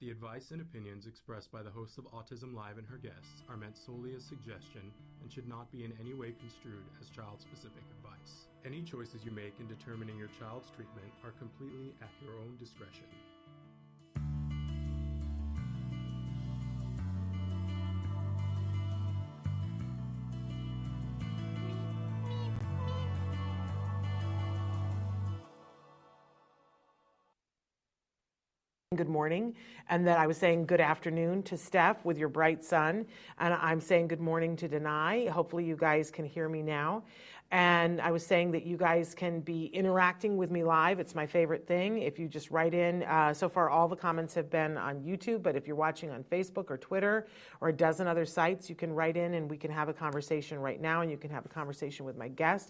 The advice and opinions expressed by the host of Autism Live and her guests are meant solely as suggestion and should not be in any way construed as child-specific advice. Any choices you make in determining your child's treatment are completely at your own discretion. Good morning, and that I was saying good afternoon to Steph with your bright sun, and I'm saying good morning to Denai. Hopefully you guys can hear me now. And I was saying that you guys can be interacting with me live. It's my favorite thing. If you just write in, so far all the comments have been on YouTube, but if you're watching on Facebook or Twitter or a dozen other sites, you can write in and we can have a conversation right now, and you can have a conversation with my guest.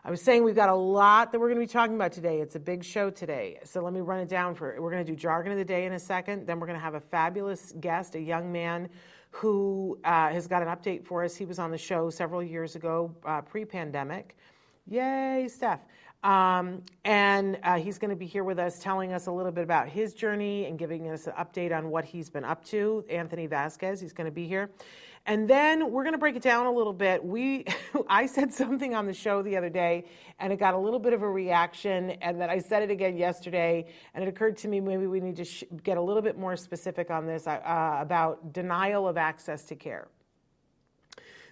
I was saying we've got a lot that we're going to be talking about today. It's a big show today. So let me run it down. We're going to do jargon of the day in a second. Then we're going to have a fabulous guest, a young man who has got an update for us. He was on the show several years ago, pre-pandemic. Yay, Steph. And he's going to be here with us telling us a little bit about his journey and giving us an update on what he's been up to. Anthony Vasquez, he's going to be here. And then we're going to break it down a little bit. I said something on the show the other day, and it got a little bit of a reaction, and then I said it again yesterday, and it occurred to me maybe we need to get a little bit more specific on this about denial of access to care.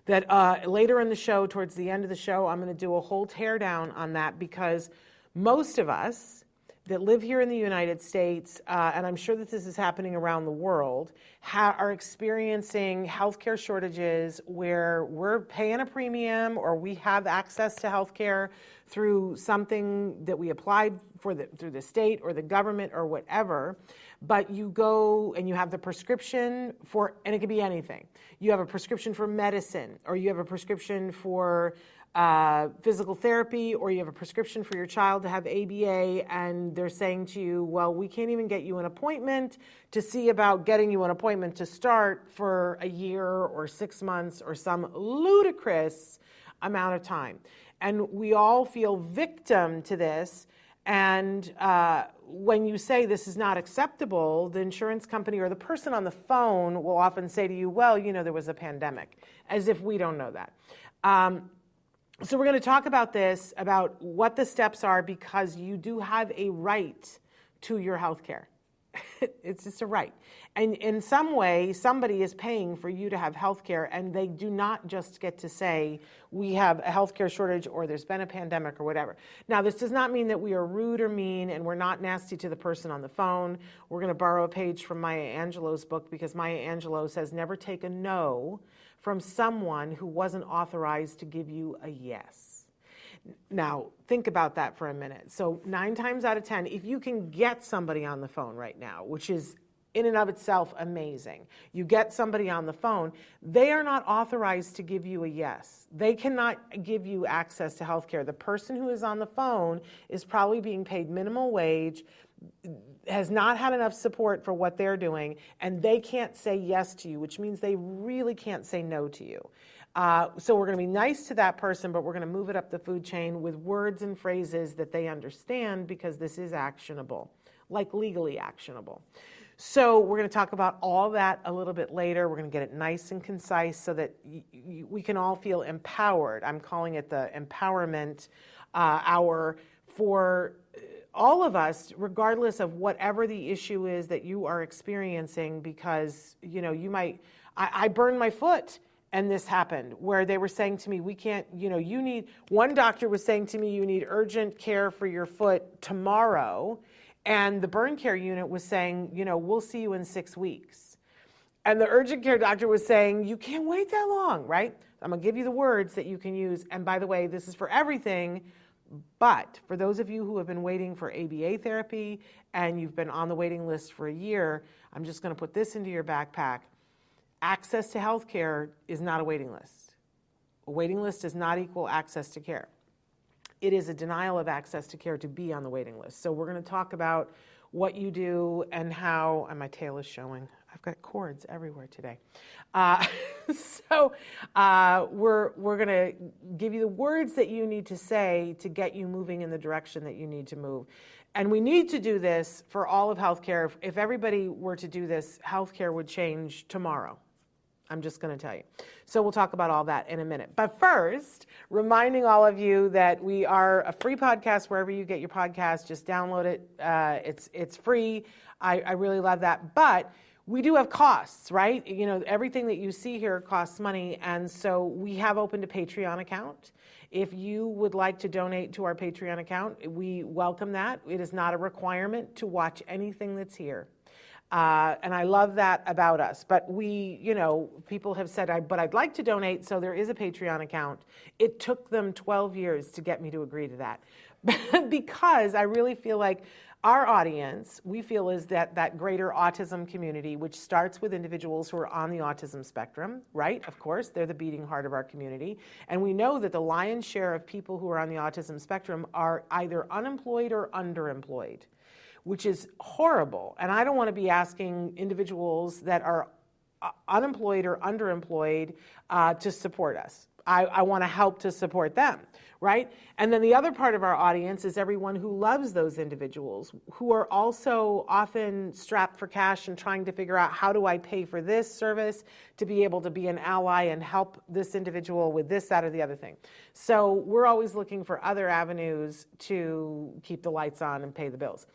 That later in the show, towards the end of the show, I'm going to do a whole teardown on that, because most of us that live here in the United States, and I'm sure that this is happening around the world, are experiencing healthcare shortages where we're paying a premium or we have access to healthcare through something that we applied for through the state or the government or whatever, but you go and you have the prescription for, and it could be anything. You have a prescription for medicine, or you have a prescription for physical therapy, or you have a prescription for your child to have ABA, and they're saying to you, well, we can't even get you an appointment to see about getting you an appointment to start for a year or 6 months or some ludicrous amount of time. And we all feel victim to this. And when you say this is not acceptable, the insurance company or the person on the phone will often say to you, well, you know, there was a pandemic, as if we don't know that. So we're going to talk about this, about what the steps are, because you do have a right to your health care. It's just a right. And in some way, somebody is paying for you to have health care, and they do not just get to say, we have a health care shortage, or there's been a pandemic, or whatever. Now, this does not mean that we are rude or mean, and we're not nasty to the person on the phone. We're going to borrow a page from Maya Angelou's book, because Maya Angelou says, never take a no from someone who wasn't authorized to give you a yes. Now, think about that for a minute. So 9 times out of 10, if you can get somebody on the phone right now, which is in and of itself amazing, you get somebody on the phone, they are not authorized to give you a yes. They cannot give you access to health care. The person who is on the phone is probably being paid minimum wage, has not had enough support for what they're doing, and they can't say yes to you, which means they really can't say no to you. So we're going to be nice to that person, but we're going to move it up the food chain with words and phrases that they understand, because this is actionable, like legally actionable. So we're going to talk about all that a little bit later. We're going to get it nice and concise so that we can all feel empowered. I'm calling it the empowerment hour for all of us, regardless of whatever the issue is that you are experiencing, because, you know, you might, I burned my foot and this happened, where they were saying to me, we can't, you know, you need, one doctor was saying to me, you need urgent care for your foot tomorrow. And the burn care unit was saying, you know, we'll see you in 6 weeks. And the urgent care doctor was saying, you can't wait that long, right? I'm going to give you the words that you can use. And by the way, this is for everything. But for those of you who have been waiting for ABA therapy and you've been on the waiting list for a year, I'm just going to put this into your backpack. Access to health care is not a waiting list. A waiting list does not equal access to care. It is a denial of access to care to be on the waiting list. So we're going to talk about what you do and how, and my tail is showing. I've got cords everywhere today. So we're going to give you the words that you need to say to get you moving in the direction that you need to move. And we need to do this for all of healthcare. If everybody were to do this, healthcare would change tomorrow. I'm just going to tell you. So we'll talk about all that in a minute. But first, reminding all of you that we are a free podcast wherever you get your podcast. Just download it. It's free. I really love that. But we do have costs, right? You know, everything that you see here costs money. And so we have opened a Patreon account. If you would like to donate to our Patreon account, we welcome that. It is not a requirement to watch anything that's here. And I love that about us. But we, you know, people have said, but I'd like to donate, so there is a Patreon account. It took them 12 years to get me to agree to that. Because I really feel like our audience, we feel, is that greater autism community, which starts with individuals who are on the autism spectrum, right? Of course, they're the beating heart of our community. And we know that the lion's share of people who are on the autism spectrum are either unemployed or underemployed, which is horrible. And I don't want to be asking individuals that are unemployed or underemployed to support us. I want to help to support them, right? And then the other part of our audience is everyone who loves those individuals, who are also often strapped for cash and trying to figure out, how do I pay for this service to be able to be an ally and help this individual with this, that, or the other thing. So we're always looking for other avenues to keep the lights on and pay the bills.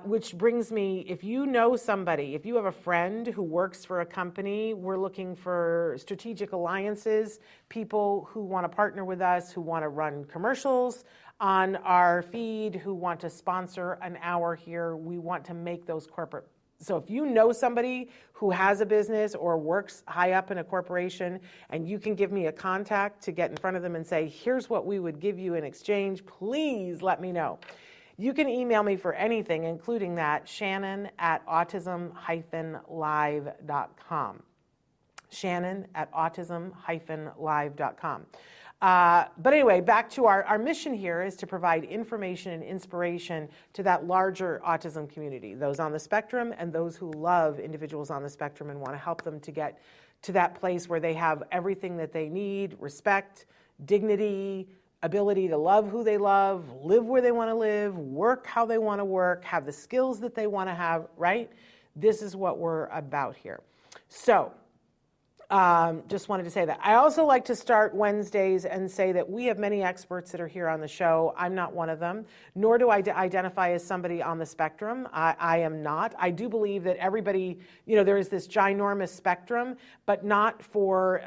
Which brings me, if you know somebody, if you have a friend who works for a company, we're looking for strategic alliances, people who want to partner with us, who want to run commercials on our feed, who want to sponsor an hour here. We want to make those corporate. So if you know somebody who has a business or works high up in a corporation, and you can give me a contact to get in front of them and say, here's what we would give you in exchange, please let me know. You can email me for anything, including that, Shannon@autism-live.com. Shannon@autism-live.com. But anyway, back to our mission here is to provide information and inspiration to that larger autism community, those on the spectrum and those who love individuals on the spectrum and want to help them to get to that place where they have everything that they need: respect, dignity, ability to love who they love, live where they want to live, work how they want to work, have the skills that they want to have, right? This is what we're about here. So just wanted to say that. I also like to start Wednesdays and say that we have many experts that are here on the show. I'm not one of them, nor do I identify as somebody on the spectrum. I am not. I do believe that everybody, you know, there is this ginormous spectrum, but not for...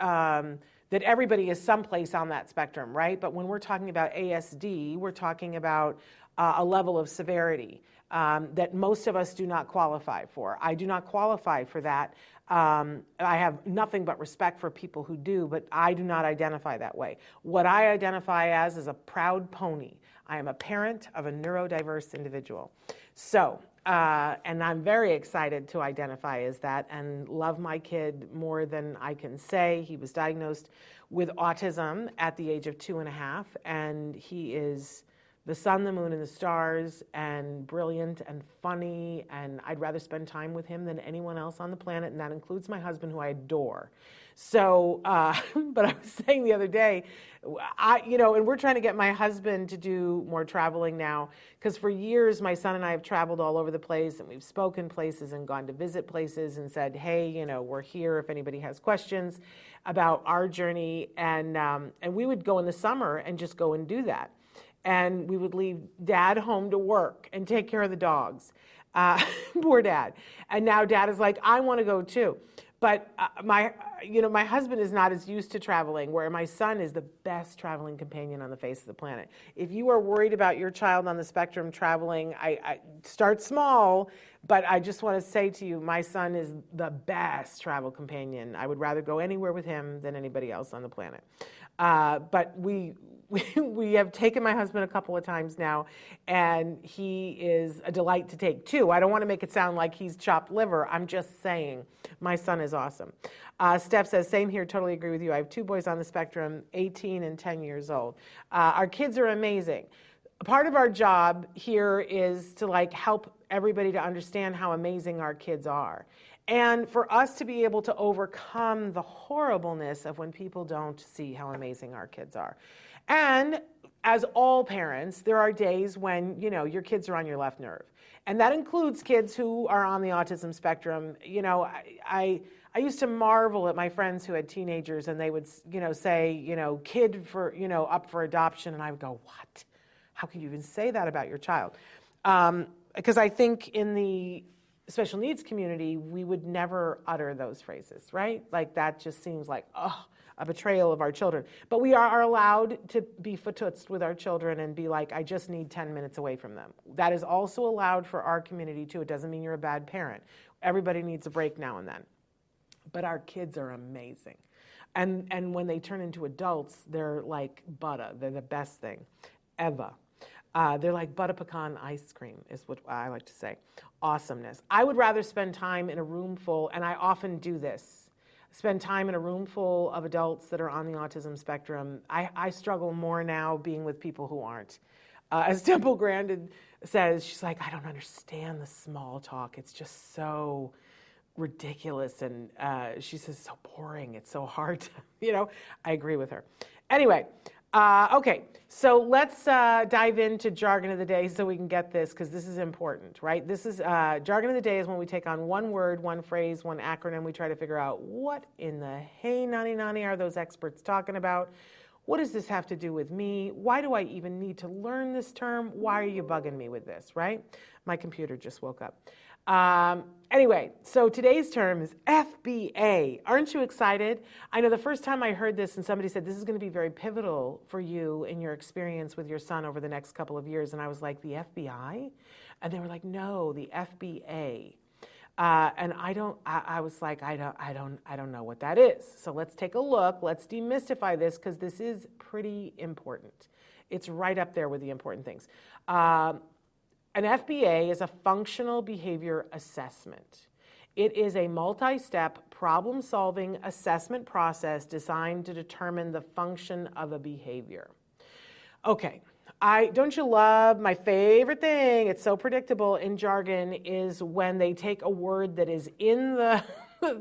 that everybody is someplace on that spectrum, right? But when we're talking about ASD, we're talking about a level of severity that most of us do not qualify for. I do not qualify for that. I have nothing but respect for people who do, but I do not identify that way. What I identify as is a proud pony. I am a parent of a neurodiverse individual. So, and I'm very excited to identify as that and love my kid more than I can say. He was diagnosed with autism at the age of 2.5, and he is the sun, the moon, and the stars, and brilliant and funny, and I'd rather spend time with him than anyone else on the planet, and that includes my husband, who I adore. So, but I was saying the other day, and we're trying to get my husband to do more traveling now, because for years my son and I have traveled all over the place, and we've spoken places and gone to visit places and said, hey, we're here if anybody has questions about our journey, and we would go in the summer and just go and do that. And we would leave Dad home to work and take care of the dogs. Poor Dad. And now Dad is like, I want to go too. But my husband is not as used to traveling, where my son is the best traveling companion on the face of the planet. If you are worried about your child on the spectrum traveling, I start small, but I just want to say to you, my son is the best travel companion. I would rather go anywhere with him than anybody else on the planet. But we have taken my husband a couple of times now, and he is a delight to take too. I don't want to make it sound like he's chopped liver. I'm just saying my son is awesome. Steph says, same here, totally agree with you. I have 2 boys on the spectrum, 18 and 10 years old. Our kids are amazing. Part of our job here is to help everybody to understand how amazing our kids are. And for us to be able to overcome the horribleness of when people don't see how amazing our kids are. And as all parents, there are days when, your kids are on your left nerve. And that includes kids who are on the autism spectrum. I used to marvel at my friends who had teenagers, and they would, say, kid for, up for adoption. And I would go, what? How can you even say that about your child? Because I think in the special needs community, we would never utter those phrases, right? Like that just seems like, a betrayal of our children. But we are allowed to be fatootsed with our children and be like, I just need 10 minutes away from them. That is also allowed for our community too. It doesn't mean you're a bad parent. Everybody needs a break now and then. But our kids are amazing. And when they turn into adults, they're like butter. They're the best thing ever. They're like butter pecan ice cream is what I like to say. Awesomeness. I would rather spend time in a room full, and I often do this, spend time in a room full of adults that are on the autism spectrum. I struggle more now being with people who aren't. As Temple Grandin says, she's like, I don't understand the small talk. It's just so ridiculous. And she says, so boring. It's so hard to, I agree with her. Anyway, okay, so let's dive into jargon of the day so we can get this, because this is important, right? This is jargon of the day is when we take on one word, one phrase, one acronym. We try to figure out what in the hey nani are those experts talking about? What does this have to do with me? Why do I even need to learn this term? Why are you bugging me with this, right? My computer just woke up. Anyway, so today's term is FBA. Aren't you excited? I know the first time I heard this and somebody said, this is going to be very pivotal for you in your experience with your son over the next couple of years. And I was like, the FBI? And they were like, no, the FBA. And I was like, I don't know what that is. So let's take a look. Let's demystify this, because this is pretty important. It's right up there with the important things. An FBA is a functional behavior assessment. It is a multi-step problem-solving assessment process designed to determine the function of a behavior. Okay, don't you love my favorite thing? It's so predictable in jargon is when they take a word that is in the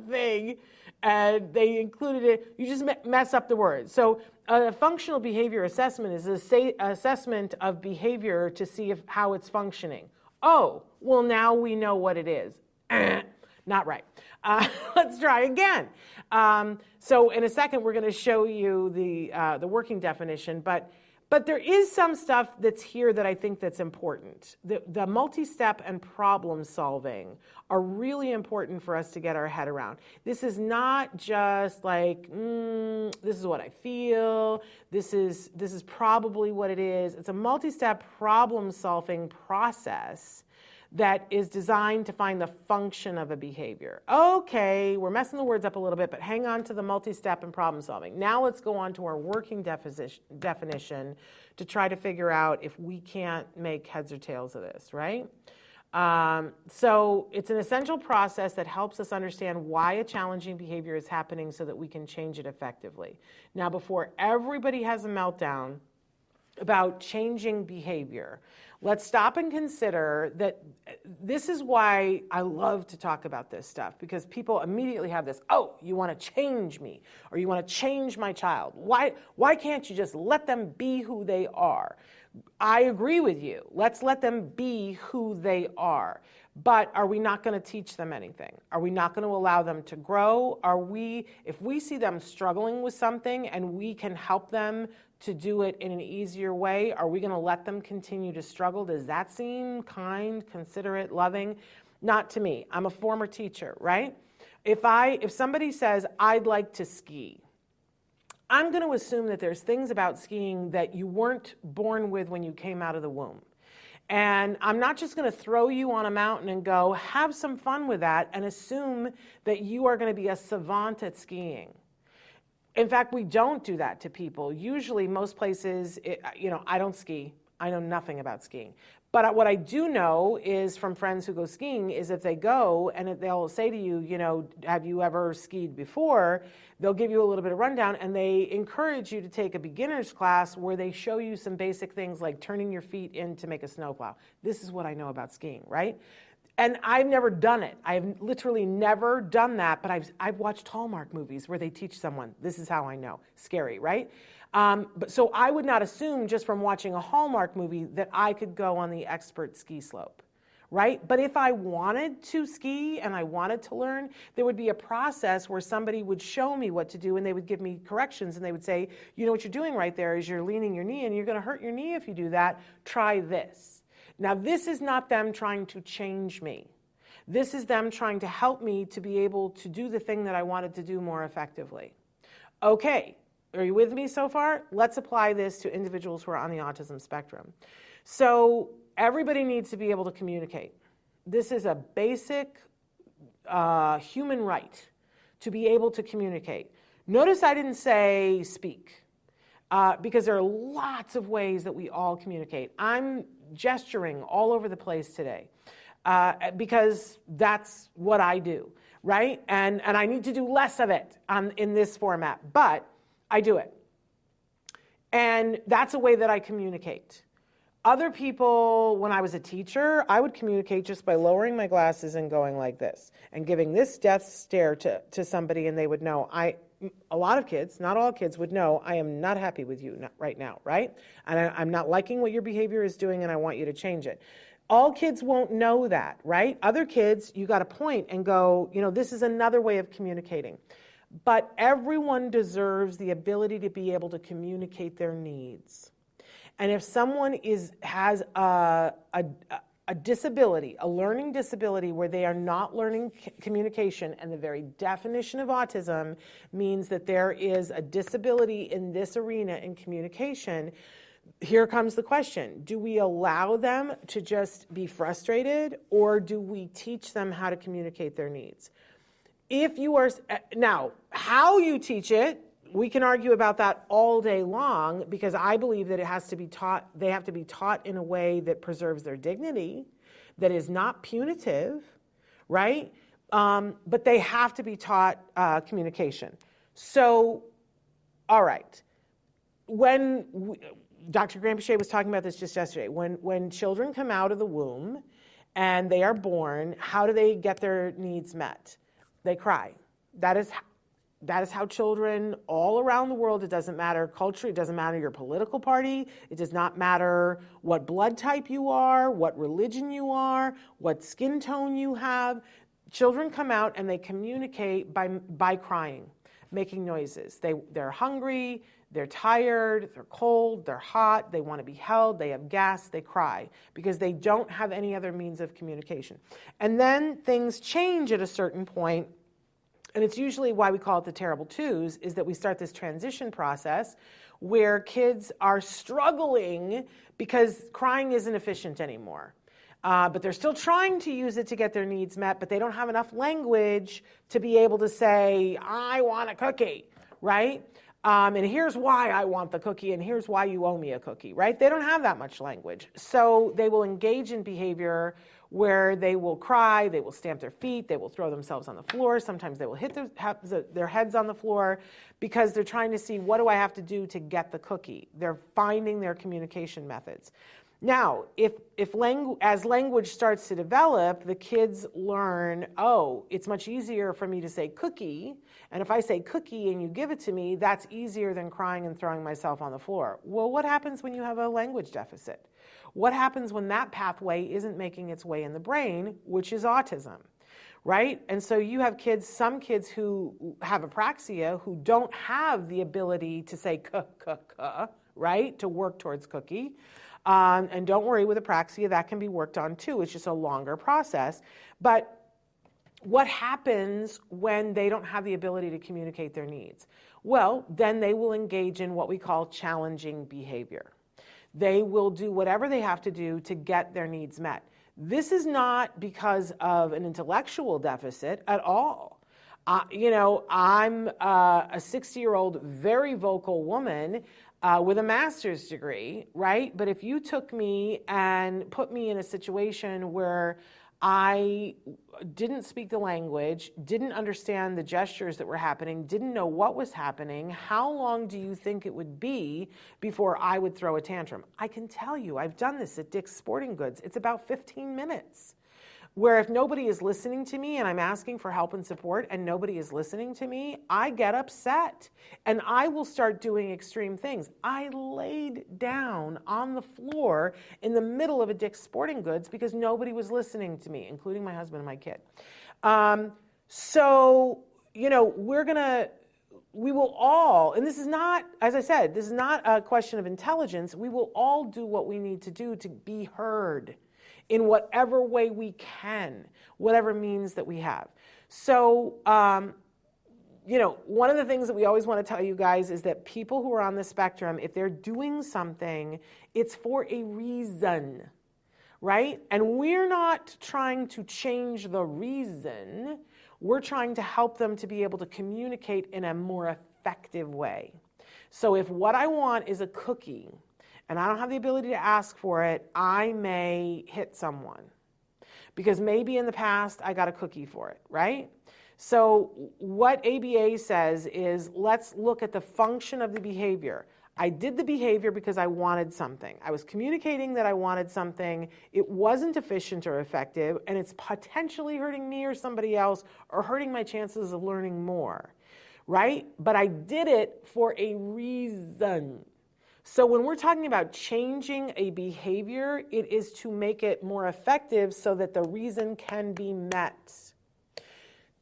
thing and they included it, you just mess up the word. So a functional behavior assessment is an assessment of behavior to see how it's functioning. Oh, well, now we know what it is. Not right. Let's try again. So in a second, we're going to show you the working definition, but there is some stuff that's here that I think that's important. The multi-step and problem solving are really important for us to get our head around. This is not just like, this is what I feel, this is probably what it is. It's a multi-step problem solving process that is designed to find the function of a behavior. Okay, we're messing the words up a little bit, but hang on to the multi-step and problem solving. Now let's go on to our working definition to try to figure out if we can't make heads or tails of this, right? So it's an essential process that helps us understand why a challenging behavior is happening so that we can change it effectively. Now, before everybody has a meltdown about changing behavior, let's stop and consider that this is why I love to talk about this stuff, because people immediately have this, oh, you want to change me, or you want to change my child. Why can't you just let them be who they are? I agree with you. Let's let them be who they are. But are we not going to teach them anything? Are we not going to allow them to grow? If we see them struggling with something and we can help them to do it in an easier way, are we going to let them continue to struggle? Does that seem kind, considerate, loving? Not to me. I'm a former teacher, right? If somebody says, I'd like to ski, I'm going to assume that there's things about skiing that you weren't born with when you came out of the womb. And I'm not just going to throw you on a mountain and go, have some fun with that, and assume that you are going to be a savant at skiing. In fact, we don't do that to people. Usually, most places, I don't ski. I know nothing about skiing. But what I do know is from friends who go skiing is if they go and they'll say to you, have you ever skied before? They'll give you a little bit of rundown, and they encourage you to take a beginner's class where they show you some basic things like turning your feet in to make a snowplow. This is what I know about skiing, right? And I've never done it. I've literally never done that, but I've watched Hallmark movies where they teach someone, this is how I know. Scary, right? But so I would not assume just from watching a Hallmark movie that I could go on the expert ski slope, right? But if I wanted to ski and I wanted to learn, there would be a process where somebody would show me what to do and they would give me corrections and they would say, you know what you're doing right there is you're leaning your knee and you're going to hurt your knee if you do that. Try this. Now, this is not them trying to change me. This is them trying to help me to be able to do the thing that I wanted to do more effectively. Okay, are you with me so far? Let's apply this to individuals who are on the autism spectrum. So everybody needs to be able to communicate. This is a basic human right to be able to communicate. Notice I didn't say speak, because there are lots of ways that we all communicate. I'm gesturing all over the place today because that's what I do, right? And I need to do less of it in this format, but I do it. And that's a way that I communicate. Other people, when I was a teacher, I would communicate just by lowering my glasses and going like this and giving this death stare to somebody, and they would know. A lot of kids, not all kids, would know I am not happy with you right now, right? And I'm not liking what your behavior is doing and I want you to change it. All kids won't know that, right? Other kids, you got to point and go, this is another way of communicating. But everyone deserves the ability to be able to communicate their needs. And if someone has a disability, a learning disability where they are not learning communication, and the very definition of autism means that there is a disability in this arena in communication, here comes the question. Do we allow them to just be frustrated, or do we teach them how to communicate their needs? Now, how you teach it, we can argue about that all day long, because I believe that they have to be taught in a way that preserves their dignity, that is not punitive, right? But they have to be taught communication. So, all right. Dr. Graham-Pichet was talking about this just yesterday. When children come out of the womb and they are born, how do they get their needs met? They cry. That is how children all around the world, it doesn't matter culture, it doesn't matter your political party, it does not matter what blood type you are, what religion you are, what skin tone you have. Children come out and they communicate by crying, making noises. They're hungry, they're tired, they're cold, they're hot, they want to be held, they have gas, they cry, because they don't have any other means of communication. And then things change at a certain point. And it's usually why we call it the terrible twos, is that we start this transition process where kids are struggling because crying isn't efficient anymore. But they're still trying to use it to get their needs met, but they don't have enough language to be able to say, I want a cookie, right? And here's why I want the cookie, and here's why you owe me a cookie, right? They don't have that much language. So they will engage in behavior where they will cry, they will stamp their feet, they will throw themselves on the floor. Sometimes they will hit their heads on the floor because they're trying to see, what do I have to do to get the cookie? They're finding their communication methods. Now, as language starts to develop, the kids learn, it's much easier for me to say cookie, and if I say cookie and you give it to me, that's easier than crying and throwing myself on the floor. Well, what happens when you have a language deficit? What happens when that pathway isn't making its way in the brain, which is autism, right? And so you have some kids who have apraxia who don't have the ability to say right, to work towards cookie. And don't worry, with apraxia, that can be worked on too. It's just a longer process. But what happens when they don't have the ability to communicate their needs? Well, then they will engage in what we call challenging behavior. They will do whatever they have to do to get their needs met. This is not because of an intellectual deficit at all. I'm a 60-year-old, very vocal woman with a master's degree, right? But if you took me and put me in a situation where I didn't speak the language, didn't understand the gestures that were happening, didn't know what was happening, how long do you think it would be before I would throw a tantrum? I can tell you, I've done this at Dick's Sporting Goods. It's about 15 minutes. where if nobody is listening to me and I'm asking for help and support and nobody is listening to me, I get upset and I will start doing extreme things. I laid down on the floor in the middle of a Dick's Sporting Goods because nobody was listening to me, including my husband and my kid. So, we will all, and this is not, as I said, this is not a question of intelligence. We will all do what we need to do to be heard in whatever way we can, whatever means that we have. So, one of the things that we always want to tell you guys is that people who are on the spectrum, if they're doing something, it's for a reason, right? And we're not trying to change the reason. We're trying to help them to be able to communicate in a more effective way. So if what I want is a cookie, and I don't have the ability to ask for it, I may hit someone. Because maybe in the past I got a cookie for it, right? So what ABA says is, let's look at the function of the behavior. I did the behavior because I wanted something. I was communicating that I wanted something. It wasn't efficient or effective, and it's potentially hurting me or somebody else or hurting my chances of learning more, right? But I did it for a reason. So when we're talking about changing a behavior, it is to make it more effective so that the reason can be met.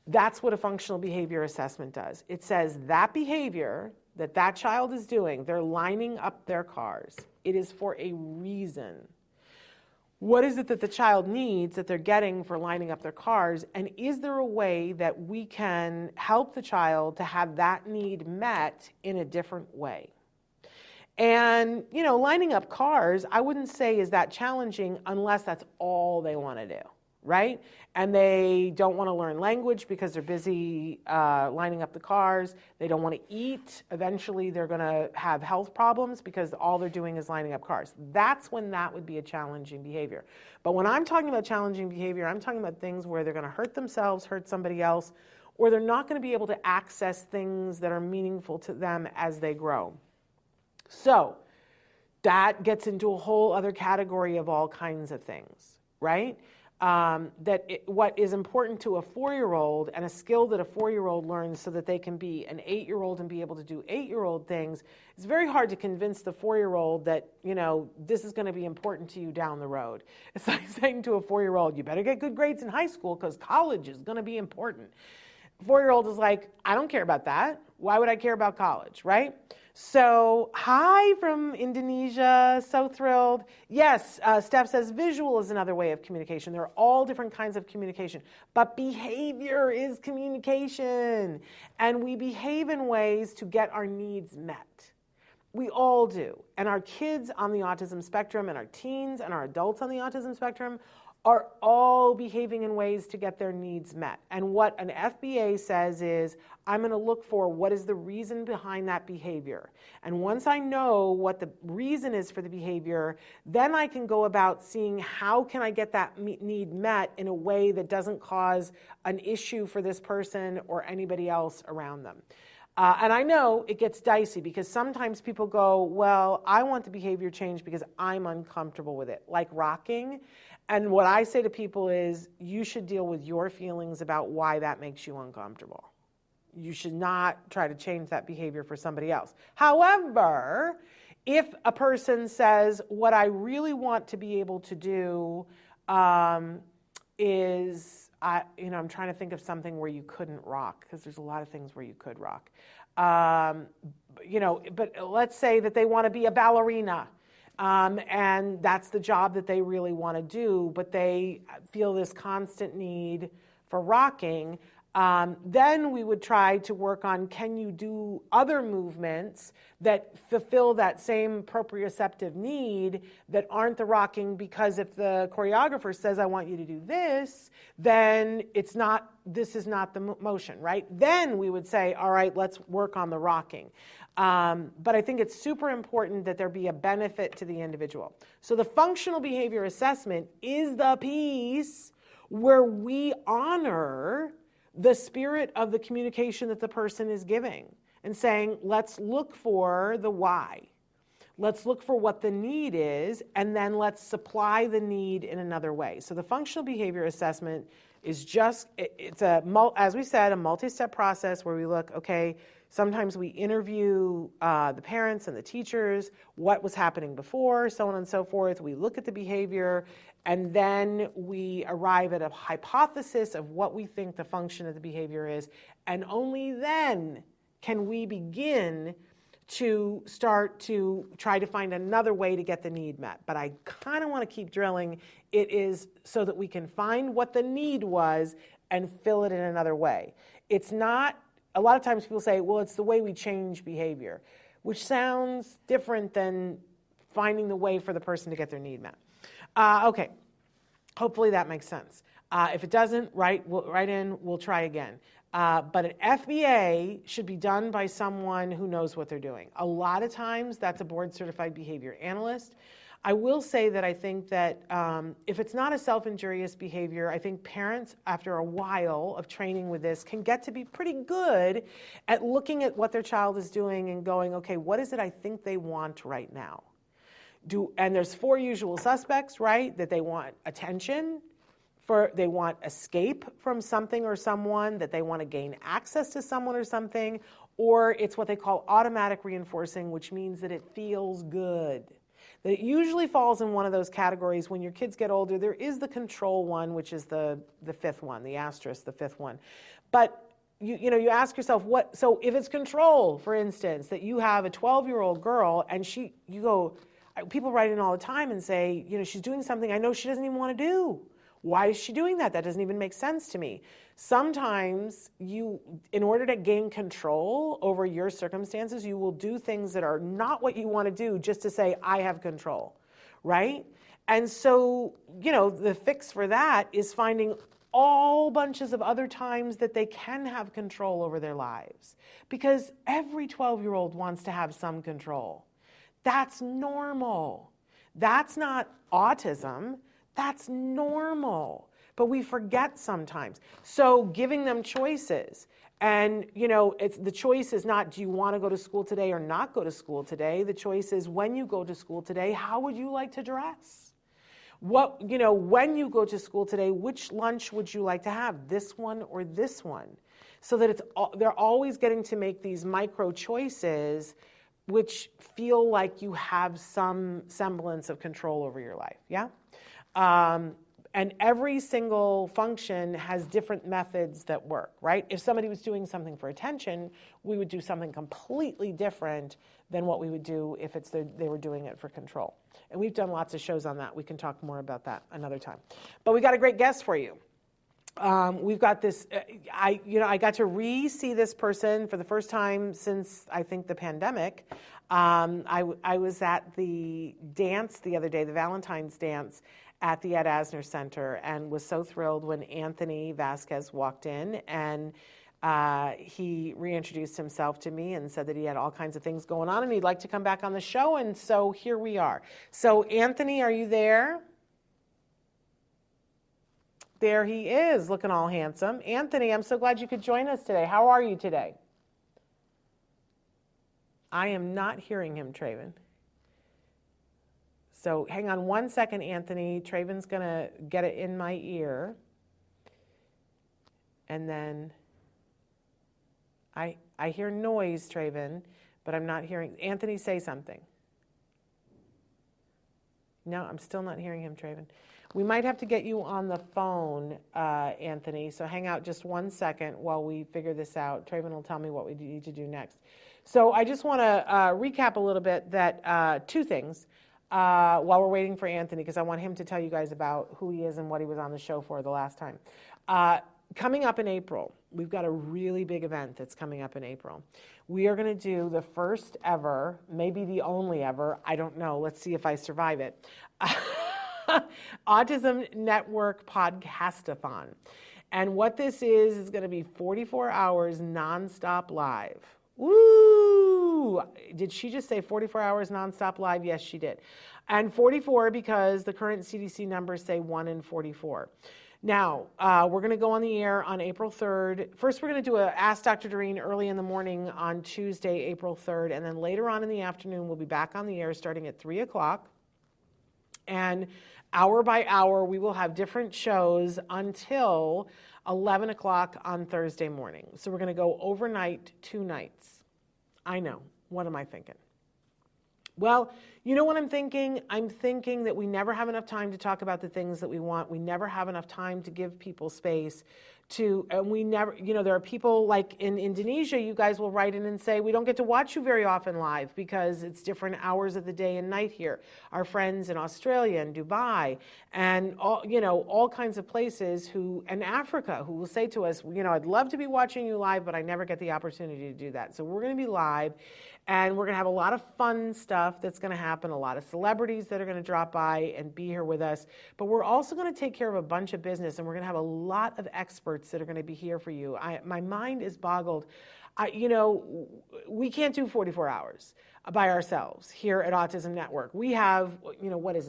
That's what a functional behavior assessment does. It says that behavior that child is doing, they're lining up their cars. It is for a reason. What is it that the child needs that they're getting for lining up their cars? And is there a way that we can help the child to have that need met in a different way? And, lining up cars, I wouldn't say is that challenging unless that's all they want to do, right? And they don't want to learn language because they're busy lining up the cars. They don't want to eat. Eventually, they're going to have health problems because all they're doing is lining up cars. That's when that would be a challenging behavior. But when I'm talking about challenging behavior, I'm talking about things where they're going to hurt themselves, hurt somebody else, or they're not going to be able to access things that are meaningful to them as they grow. So that gets into a whole other category of all kinds of things, right? What is important to a 4-year-old and a skill that a 4-year-old learns so that they can be an 8-year-old and be able to do 8-year-old things, it's very hard to convince the 4-year-old that, this is going to be important to you down the road. It's like saying to a 4-year-old, you better get good grades in high school because college is going to be important. 4-year-old is like, I don't care about that. Why would I care about college, right? So, hi from Indonesia, so thrilled. Yes, Steph says visual is another way of communication. There are all different kinds of communication, but behavior is communication. And we behave in ways to get our needs met. We all do. And our kids on the autism spectrum and our teens and our adults on the autism spectrum are all behaving in ways to get their needs met. And what an FBA says is, I'm going to look for what is the reason behind that behavior. And once I know what the reason is for the behavior, then I can go about seeing how can I get that need met in a way that doesn't cause an issue for this person or anybody else around them. And I know it gets dicey because sometimes people go, well, I want the behavior change because I'm uncomfortable with it, like rocking. And what I say to people is, you should deal with your feelings about why that makes you uncomfortable. You should not try to change that behavior for somebody else. However, if a person says, what I really want to be able to do is, I'm trying to think of something where you couldn't rock, because there's a lot of things where you could rock. But let's say that they want to be a ballerina. And that's the job that they really want to do, but they feel this constant need for rocking. Then we would try to work on, can you do other movements that fulfill that same proprioceptive need that aren't the rocking? Because if the choreographer says, I want you to do this, then this is not the motion, right? Then we would say, all right, let's work on the rocking. But I think it's super important that there be a benefit to the individual. So the functional behavior assessment is the piece where we honor the spirit of the communication that the person is giving and saying, let's look for the why. Let's look for what the need is, and then let's supply the need in another way. So the functional behavior assessment is just, it's as we said, a multi-step process where we look, okay, sometimes we interview the parents and the teachers, what was happening before, so on and so forth. We look at the behavior, and then we arrive at a hypothesis of what we think the function of the behavior is, and only then can we begin to start to try to find another way to get the need met. But I kind of want to keep drilling. It is so that we can find what the need was and fill it in another way. It's not, a lot of times people say, well, it's the way we change behavior, which sounds different than finding the way for the person to get their need met. Okay, hopefully that makes sense. If it doesn't, write in, we'll try again. But an FBA should be done by someone who knows what they're doing. A lot of times that's a board-certified behavior analyst. I will say that I think that if it's not a self-injurious behavior, I think parents, after a while of training with this, can get to be pretty good at looking at what their child is doing and going, okay, what is it I think they want right now? And there's 4 usual suspects, right? That they want attention, they want escape from something or someone, that they want to gain access to someone or something, or it's what they call automatic reinforcing, which means that it feels good. That it usually falls in one of those categories. When your kids get older, there is the control one, which is the 5th one, the asterisk, the 5th one. But you ask yourself, so if it's control, for instance, that you have a 12-year-old girl and people write in all the time and say, she's doing something I know she doesn't even want to do. Why is she doing that? That doesn't even make sense to me. Sometimes in order to gain control over your circumstances, you will do things that are not what you want to do just to say, I have control, right? And so, the fix for that is finding all bunches of other times that they can have control over their lives. Because every 12-year-old wants to have some control. That's normal. That's not autism. That's normal, but we forget sometimes. So giving them choices, and the choice is not, do you want to go to school today or not go to school today? The choice is, when you go to school today, how would you like to dress? When you go to school today, which lunch would you like to have, this one or this one? So that they're always getting to make these micro choices which feel like you have some semblance of control over your life, yeah? And every single function has different methods that work, right? If somebody was doing something for attention, we would do something completely different than what we would do if they were doing it for control. And we've done lots of shows on that. We can talk more about that another time. But we got a great guest for you. We've got this, I got to re-see this person for the first time since, I think, the pandemic. I was at the dance the other day, the Valentine's dance, at the Ed Asner Center, and was so thrilled when Anthony Vasquez walked in, and he reintroduced himself to me and said that he had all kinds of things going on and he'd like to come back on the show, and so here we are. So Anthony, are you there? There he is, looking all handsome. Anthony, I'm so glad you could join us today. How are you today? I am not hearing him, Traven. So hang on one second, Anthony. Traven's going to get it in my ear. And then I hear noise, Traven, but I'm not hearing. Anthony, say something. No, I'm still not hearing him, Traven. We might have to get you on the phone, Anthony, so hang out just 1 second while we figure this out. Traven will tell me what we need to do next. So I just want to recap a little bit that 2 things while we're waiting for Anthony, because I want him to tell you guys about who he is and what he was on the show for the last time. Coming up in April, we've got a really big event that's coming up in April. We are going to do the first ever, maybe the only ever, I don't know, let's see if I survive it, Autism Network Podcastathon. And what this is going to be 44 hours nonstop live. Woo! Did she just say 44 hours nonstop live? Yes, she did. And 44 because the current CDC numbers say 1 in 44. Now, we're going to go on the air on April 3rd. First, we're going to do a Ask Dr. Doreen early in the morning on Tuesday, April 3rd. And then later on in the afternoon, we'll be back on the air starting at 3 o'clock. And hour by hour, we will have different shows until 11 o'clock on Thursday morning. So we're going to go overnight 2 nights. I know. What am I thinking? Well, you know what I'm thinking? I'm thinking that we never have enough time to talk about the things that we want. We never have enough time to give people space to, and we never, there are people like in Indonesia, you guys will write in and say, we don't get to watch you very often live because it's different hours of the day and night here. Our friends in Australia and Dubai and all kinds of places and Africa who will say to us, I'd love to be watching you live, but I never get the opportunity to do that. So we're going to be live. And we're going to have a lot of fun stuff that's going to happen, a lot of celebrities that are going to drop by and be here with us. But we're also going to take care of a bunch of business, and we're going to have a lot of experts that are going to be here for you. My mind is boggled. We can't do 44 hours by ourselves here at Autism Network. We have,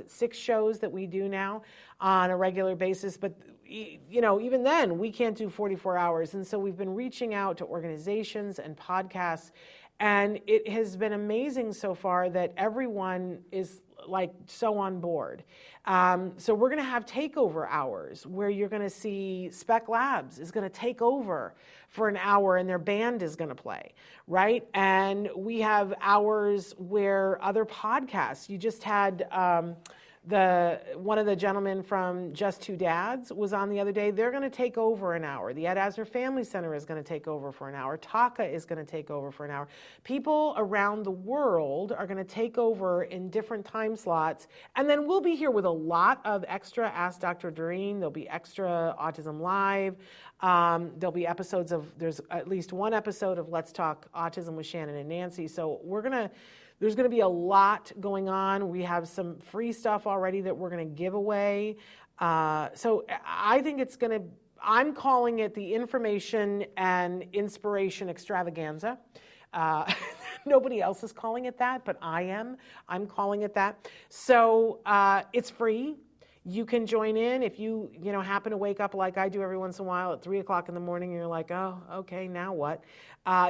6 shows that we do now on a regular basis, but even then we can't do 44 hours. And so we've been reaching out to organizations and podcasts. And it has been amazing so far that everyone is so on board. So we're going to have takeover hours where you're going to see Spec Labs is going to take over for an hour and their band is going to play, right? And we have hours where other podcasts, you just had one of the gentlemen from Just Two Dads was on the other day. They're going to take over an hour. The Ed Asner Family Center is going to take over for an hour. Taka is going to take over for an hour. People around the world are going to take over in different time slots. And then we'll be here with a lot of extra Ask Dr. Doreen. There'll be extra Autism Live. There'll be there's at least one episode of Let's Talk Autism with Shannon and Nancy. So there's going to be a lot going on. We have some free stuff already that we're going to give away. So I think I'm calling it the Information and Inspiration Extravaganza. Nobody else is calling it that, but I am. I'm calling it that. So it's free. You can join in if you happen to wake up like I do every once in a while at 3 o'clock in the morning and you're like, oh, okay, now what?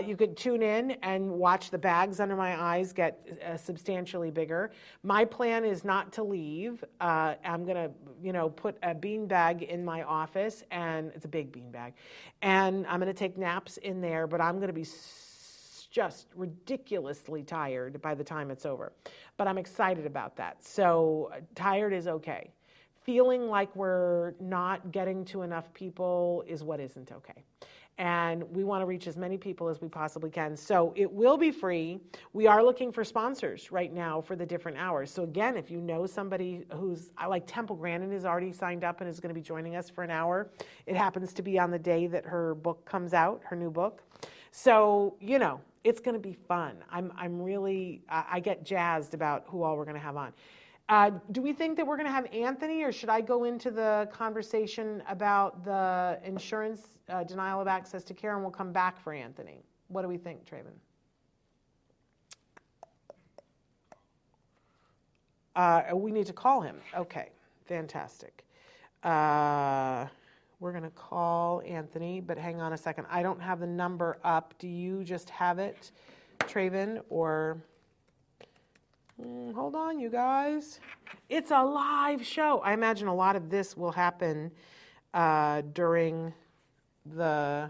You could tune in and watch the bags under my eyes get substantially bigger. My plan is not to leave. I'm going to, put a bean bag in my office, and it's a big bean bag, and I'm going to take naps in there, but I'm going to be just ridiculously tired by the time it's over. But I'm excited about that. So tired is okay. Feeling like we're not getting to enough people is what isn't okay. And we want to reach as many people as we possibly can. So it will be free. We are looking for sponsors right now for the different hours. So again, if you know somebody like Temple Grandin is already signed up and is going to be joining us for an hour. It happens to be on the day that her book comes out, her new book. So, it's going to be fun. I get jazzed about who all we're going to have on. Do we think that we're going to have Anthony, or should I go into the conversation about the insurance denial of access to care, and we'll come back for Anthony? What do we think, Traven? We need to call him. Okay, fantastic. We're going to call Anthony, but hang on a second. I don't have the number up. Do you just have it, Traven, or... Hold on, you guys. It's a live show. I imagine a lot of this will happen during the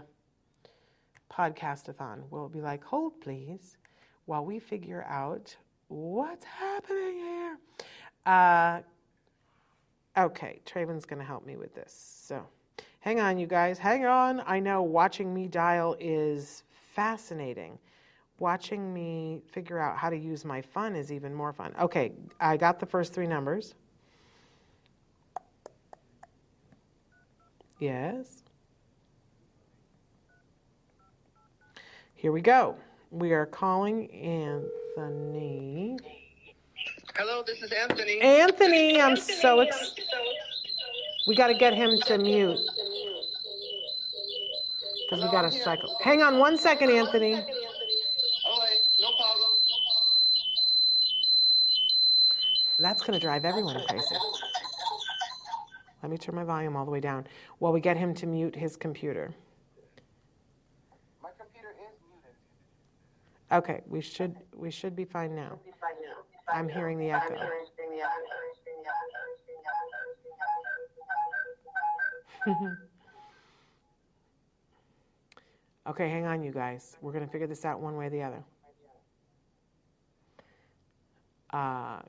podcast-a-thon. We'll be like, hold please, while we figure out what's happening here. Okay, Traven's going to help me with this. So hang on, you guys. Hang on. I know watching me dial is fascinating. Watching me figure out how to use my phone is even more fun. Okay, I got the first 3 numbers. Yes. Here we go. We are calling Anthony. Hello, this is Anthony. Anthony, I'm so excited. We got to get him to mute. Because we got to cycle. Hang on 1 second, Anthony. No problem. That's going to drive everyone crazy. Let me turn my volume all the way down while we get him to mute his computer. My computer is muted. Okay, we should be fine now. I'm hearing the echo. Okay, hang on, you guys. We're going to figure this out one way or the other.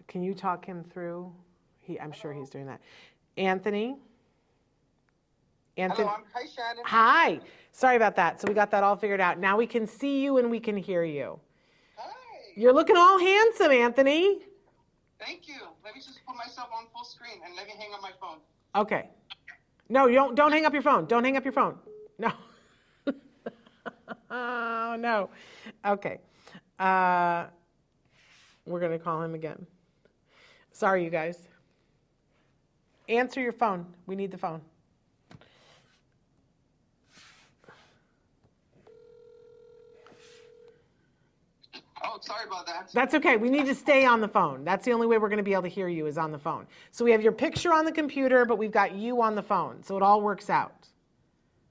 Can you talk him through? I'm sure he's doing that. Anthony? Hello, hi, Shannon. Hi. Sorry about that. So we got that all figured out. Now we can see you and we can hear you. Hi. You're looking all handsome, Anthony. Thank you. Let me just put myself on full screen and let me hang up my phone. Okay. No, don't hang up your phone. Don't hang up your phone. No. Oh, no. Okay. We're going to call him again. Sorry, you guys. Answer your phone. We need the phone. Oh, sorry about that. That's okay. We need to stay on the phone. That's the only way we're going to be able to hear you is on the phone. So we have your picture on the computer, but we've got you on the phone. So it all works out.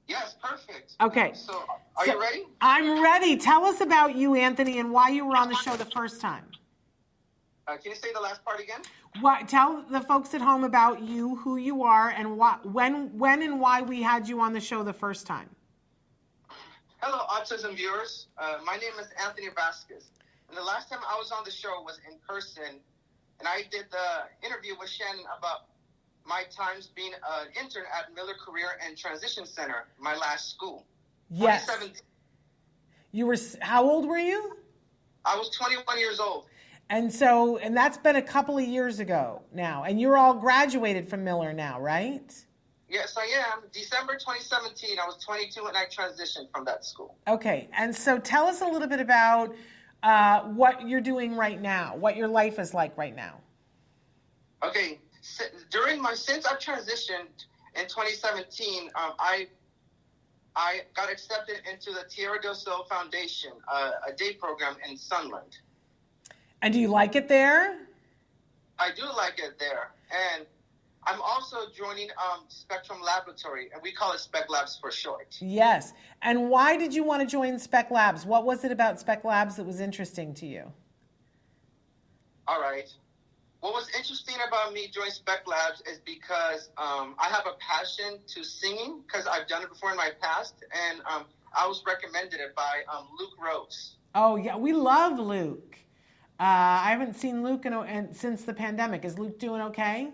Yes, perfect. Okay. So, are you ready? I'm ready. Tell us about you, Anthony, and why you were on the show the first time. Can you say the last part again? Tell the folks at home about you, who you are, and when and why we had you on the show the first time. Hello, Autism viewers. My name is Anthony Vasquez. And the last time I was on the show was in person, and I did the interview with Shannon about my times being an intern at Miller Career and Transition Center, my last school. Yes. 2017. How old were you? I was 21 years old. And that's been a couple of years ago now. And you're all graduated from Miller now, right? Yes, I am. December 2017, I was 22 when I transitioned from that school. Okay. And so tell us a little bit about what you're doing right now, what your life is like right now. Okay. Since I've transitioned in 2017, I got accepted into the Tierra del Sol Foundation, a day program in Sunland. And do you like it there? I do like it there. And I'm also joining Spectrum Laboratory, and we call it Spec Labs for short. Yes. And why did you want to join Spec Labs? What was it about Spec Labs that was interesting to you? All right. What was interesting about me joining Spec Labs is because I have a passion to singing, because I've done it before in my past, and I was recommended it by Luke Rose. Oh, yeah. We love Luke. I haven't seen Luke since the pandemic. Is Luke doing okay?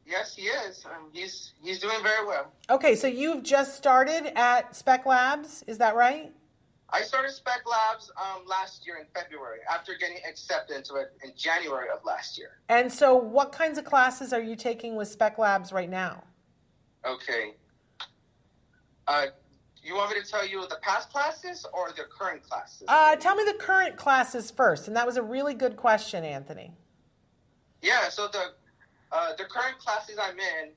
Yes, he is. He's doing very well. Okay, so you've just started at Spec Labs, is that right? I started Spec Labs last year in February after getting accepted into it in January of last year. And so what kinds of classes are you taking with Spec Labs right now? Okay. You want me to tell you the past classes or the current classes? Tell me the current classes first, and that was a really good question, Anthony. Yeah, so the current classes I'm in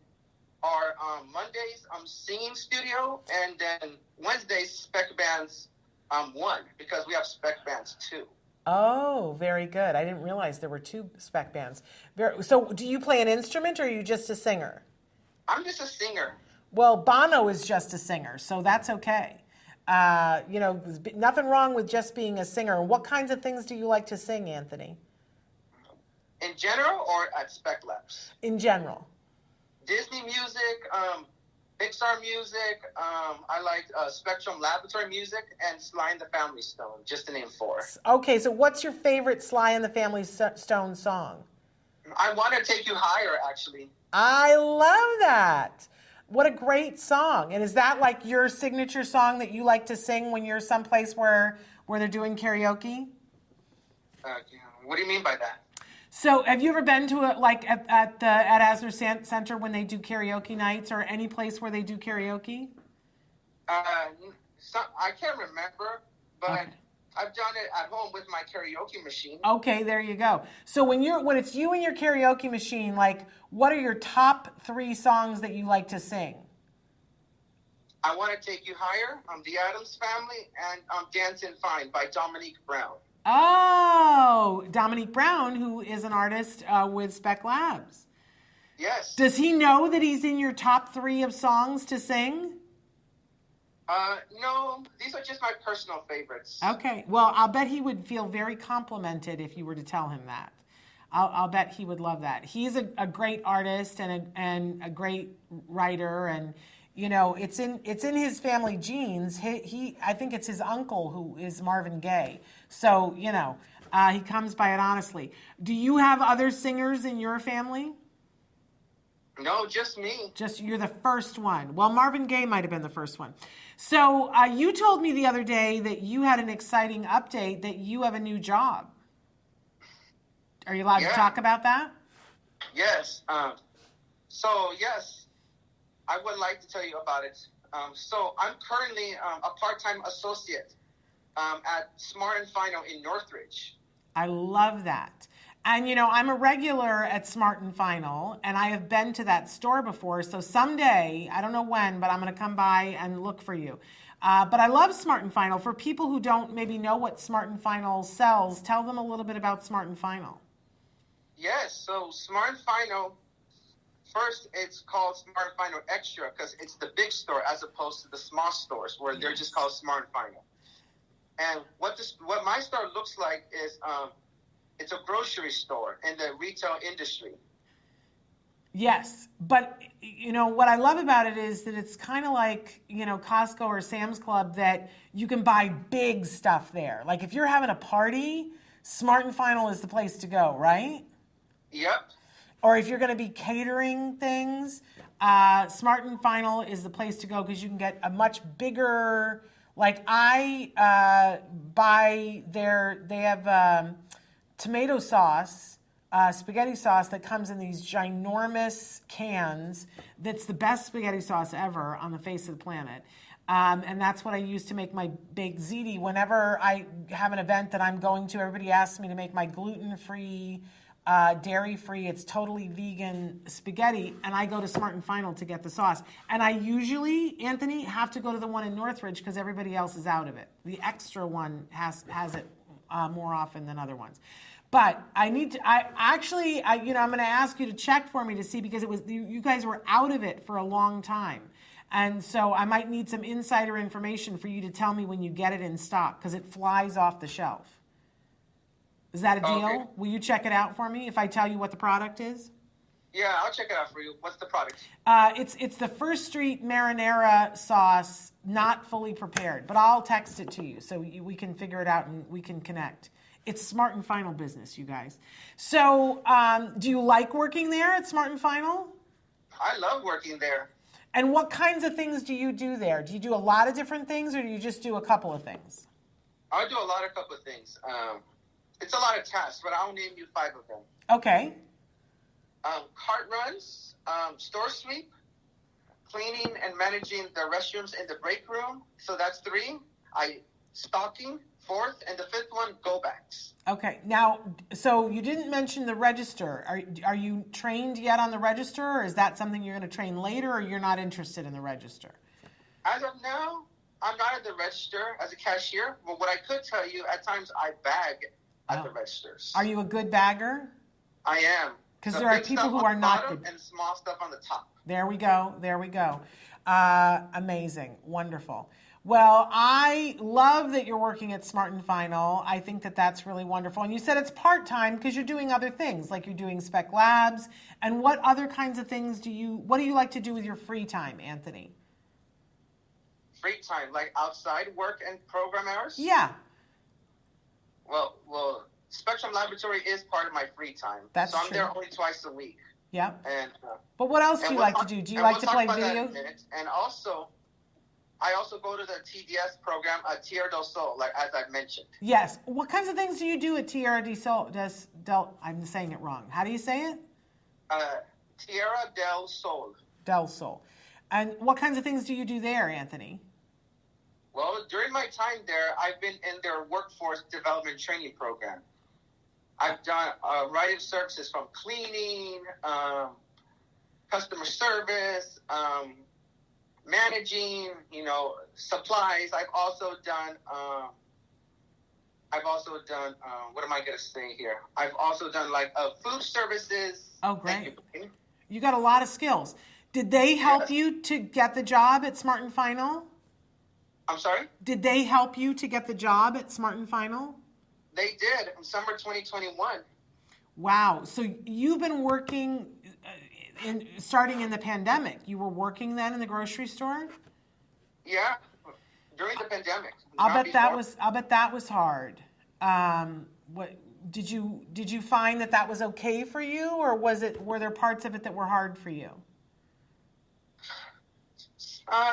are Mondays singing studio, and then Wednesdays spec bands 1, because we have spec bands 2. Oh, very good. I didn't realize there were 2 spec bands. So do you play an instrument or are you just a singer? I'm just a singer. Well, Bono is just a singer, so that's okay. There's nothing wrong with just being a singer. What kinds of things do you like to sing, Anthony? In general or at Spec Labs? In general. Disney music, Pixar music, I like Spectrum Laboratory music, and Sly and the Family Stone, just to name 4. Okay, so what's your favorite Sly and the Family Stone song? I Want to Take You Higher, actually. I love that. What a great song. And is that like your signature song that you like to sing when you're someplace where they're doing karaoke? What do you mean by that? So have you ever been to at Asner Center when they do karaoke nights, or any place where they do karaoke? I can't remember, but okay. I've done it at home with my karaoke machine. Okay, there you go. So when it's you and your karaoke machine, like, what are your top 3 songs that you like to sing? I Want to Take You Higher, The Addams Family, and Dancing Fine by Dominique Brown. Oh, Dominique Brown, who is an artist with Spec Labs. Yes. Does he know that he's in your top 3 of songs to sing? No, these are just my personal favorites. Okay. Well, I'll bet he would feel very complimented if you were to tell him that. I'll bet he would love that. He's a great artist and a great writer, and you know it's in his family genes. I think it's his uncle who is Marvin Gaye. So you know he comes by it honestly. Do you have other singers in your family? No, just me. Just you're the first one. Well, Marvin Gaye might have been the first one. So you told me the other day that you had an exciting update that you have a new job. Are you allowed to talk about that? Yes. So, yes, I would like to tell you about it. So I'm currently a part-time associate at Smart and Final in Northridge. I love that. And, you know, I'm a regular at Smart and Final, and I have been to that store before. So someday, I don't know when, but I'm going to come by and look for you. But I love Smart and Final. For people who don't maybe know what Smart and Final sells, tell them a little bit about Smart and Final. Yes, so Smart and Final, first it's called Smart and Final Extra because it's the big store as opposed to the small stores where they're just called Smart and Final. And what my store looks like is it's a grocery store in the retail industry. Yes, but you know what I love about it is that it's kind of like, you know, Costco or Sam's Club, that you can buy big stuff there. Like if you're having a party, Smart and Final is the place to go, right? Yep. Or if you're going to be catering things, Smart and Final is the place to go because you can get a much bigger, like I buy they have tomato sauce, spaghetti sauce that comes in these ginormous cans. That's the best spaghetti sauce ever on the face of the planet. And that's what I use to make my baked ziti. Whenever I have an event that I'm going to, everybody asks me to make my gluten-free, dairy-free, it's totally vegan spaghetti, and I go to Smart and Final to get the sauce. And I usually, Anthony, have to go to the one in Northridge because everybody else is out of it. The extra one has it more often than other ones. But I'm going to ask you to check for me to see, because you guys were out of it for a long time. And so I might need some insider information for you to tell me when you get it in stock, because it flies off the shelf. Is that a deal? Okay. Will you check it out for me if I tell you what the product is? Yeah, I'll check it out for you. What's the product? It's the First Street marinara sauce, not fully prepared, but I'll text it to you so we can figure it out and we can connect. It's Smart and Final business, you guys. So do you like working there at Smart and Final? I love working there. And what kinds of things do you do there? Do you do a lot of different things, or do you just do a couple of things? I do a couple of things. It's a lot of tasks, but I'll name you 5 of them. Okay. Cart runs, store sweep, cleaning and managing the restrooms in the break room. So that's 3. Stocking, 4th, and the 5th one, go backs. Okay. Now, so you didn't mention the register. Are you trained yet on the register, or is that something you're going to train later, or you're not interested in the register? As of now, I'm not at the register as a cashier, but what I could tell you, at times I bag at the registers. Are you a good bagger? I am. Because there are people who are not good. And small stuff on the top. There we go. Amazing. Wonderful. Well, I love that you're working at Smart and Final. I think that that's really wonderful. And you said it's part-time because you're doing other things, like you're doing spec labs. And what other kinds of things what do you like to do with your free time, Anthony? Free time, like outside work and program hours? Yeah. Well, Spectrum Laboratory is part of my free time. That's so I'm true. there only twice a week. Yeah. And but what else do you like to do? Do you like to play video? And also, I also go to the TDS program at Tierra del Sol, like as I mentioned. Yes. What kinds of things do you do at Tierra del Sol? I'm saying it wrong. How do you say it? Tierra del Sol. Del Sol. And what kinds of things do you do there, Anthony? Well, during my time there, I've been in their workforce development training program. I've done writing services from cleaning, customer service, managing, supplies. I've also done what am I going to say here? I've also done like food services. Oh, great. You got a lot of skills. Did they help Yes. you to get the job at Smart and Final? I'm sorry? Did they help you to get the job at Smart and Final? They did in summer 2021. Wow. So you've been working starting in the pandemic. You were working then in the grocery store? Yeah, during the pandemic. I'll not bet that before. was hard. What did you find that was okay for you, or were there parts of it that were hard for you?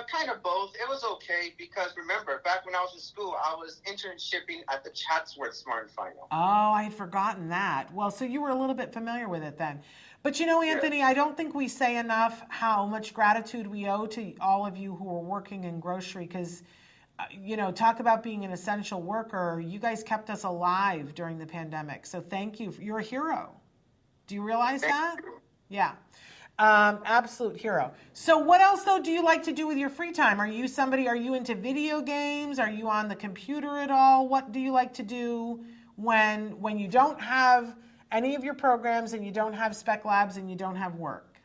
Kind of both. It was okay because remember, back when I was in school, I was internshipping at the Chatsworth Smart and Final. Oh, I had forgotten that. Well, so you were a little bit familiar with it then. But you know, Anthony, I don't think we say enough how much gratitude we owe to all of you who are working in grocery because, talk about being an essential worker. You guys kept us alive during the pandemic. So thank you. You're a hero. Do you realize that? Thank you. Yeah. Absolute hero. So what else though do you like to do with your free time? Are you into video games? Are you on the computer at all? What do you like to do when you don't have any of your programs and you don't have spec labs and you don't have work?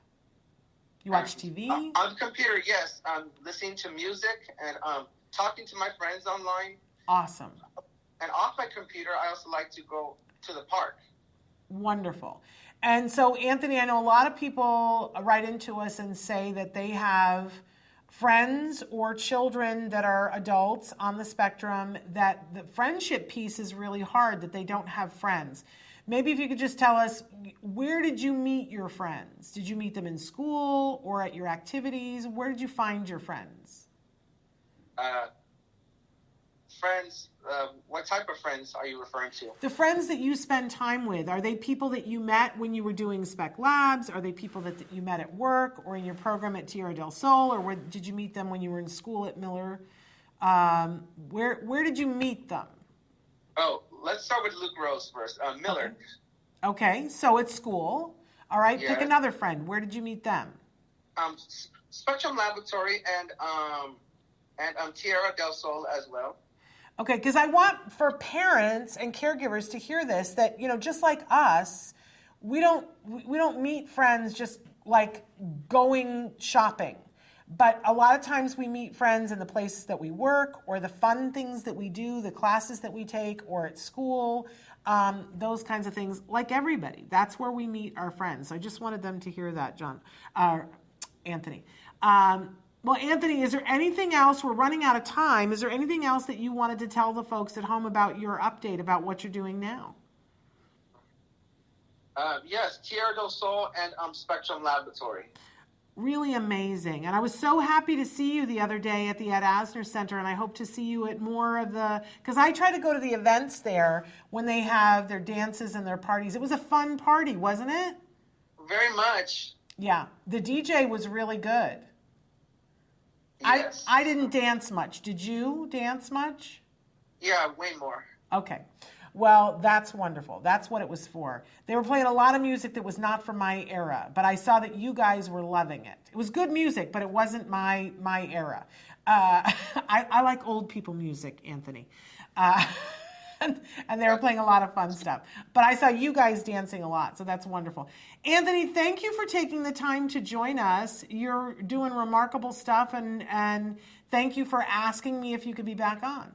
You watch TV? On the computer, yes. Listening to music and talking to my friends online. Awesome. And off my computer, I also like to go to the park. Wonderful. And so, Anthony, I know a lot of people write into us and say that they have friends or children that are adults on the spectrum, that the friendship piece is really hard, that they don't have friends. Maybe if you could just tell us, where did you meet your friends? Did you meet them in school or at your activities? Where did you find your friends? Friends, what type of friends are you referring to? The friends that you spend time with, are they people that you met when you were doing spec labs? Are they people that you met at work or in your program at Tierra del Sol? Or did you meet them when you were in school at Miller? Where did you meet them? Oh, let's start with Luke Rose first. Miller. Okay, so it's school. All right, Yeah. pick another friend. Where did you meet them? Spectrum Laboratory and Tierra del Sol as well. Okay, because I want for parents and caregivers to hear this, that, just like us, we don't meet friends just like going shopping. But a lot of times we meet friends in the places that we work or the fun things that we do, the classes that we take, or at school, those kinds of things, like everybody. That's where we meet our friends. So I just wanted them to hear that, Anthony. Well, Anthony, is there anything else? We're running out of time. Is there anything else that you wanted to tell the folks at home about your update, about what you're doing now? Yes, Tierra del Sol and Spectrum Laboratory. Really amazing. And I was so happy to see you the other day at the Ed Asner Center, and I hope to see you at more of because I try to go to the events there when they have their dances and their parties. It was a fun party, wasn't it? Very much. Yeah. The DJ was really good. Yes. I didn't dance much. Did you dance much? Yeah, way more. Okay. Well, that's wonderful. That's what it was for. They were playing a lot of music that was not from my era, but I saw that you guys were loving it. It was good music, but it wasn't my era. I like old people music, Anthony. And they were playing a lot of fun stuff. But I saw you guys dancing a lot, so that's wonderful. Anthony, thank you for taking the time to join us. You're doing remarkable stuff, and thank you for asking me if you could be back on.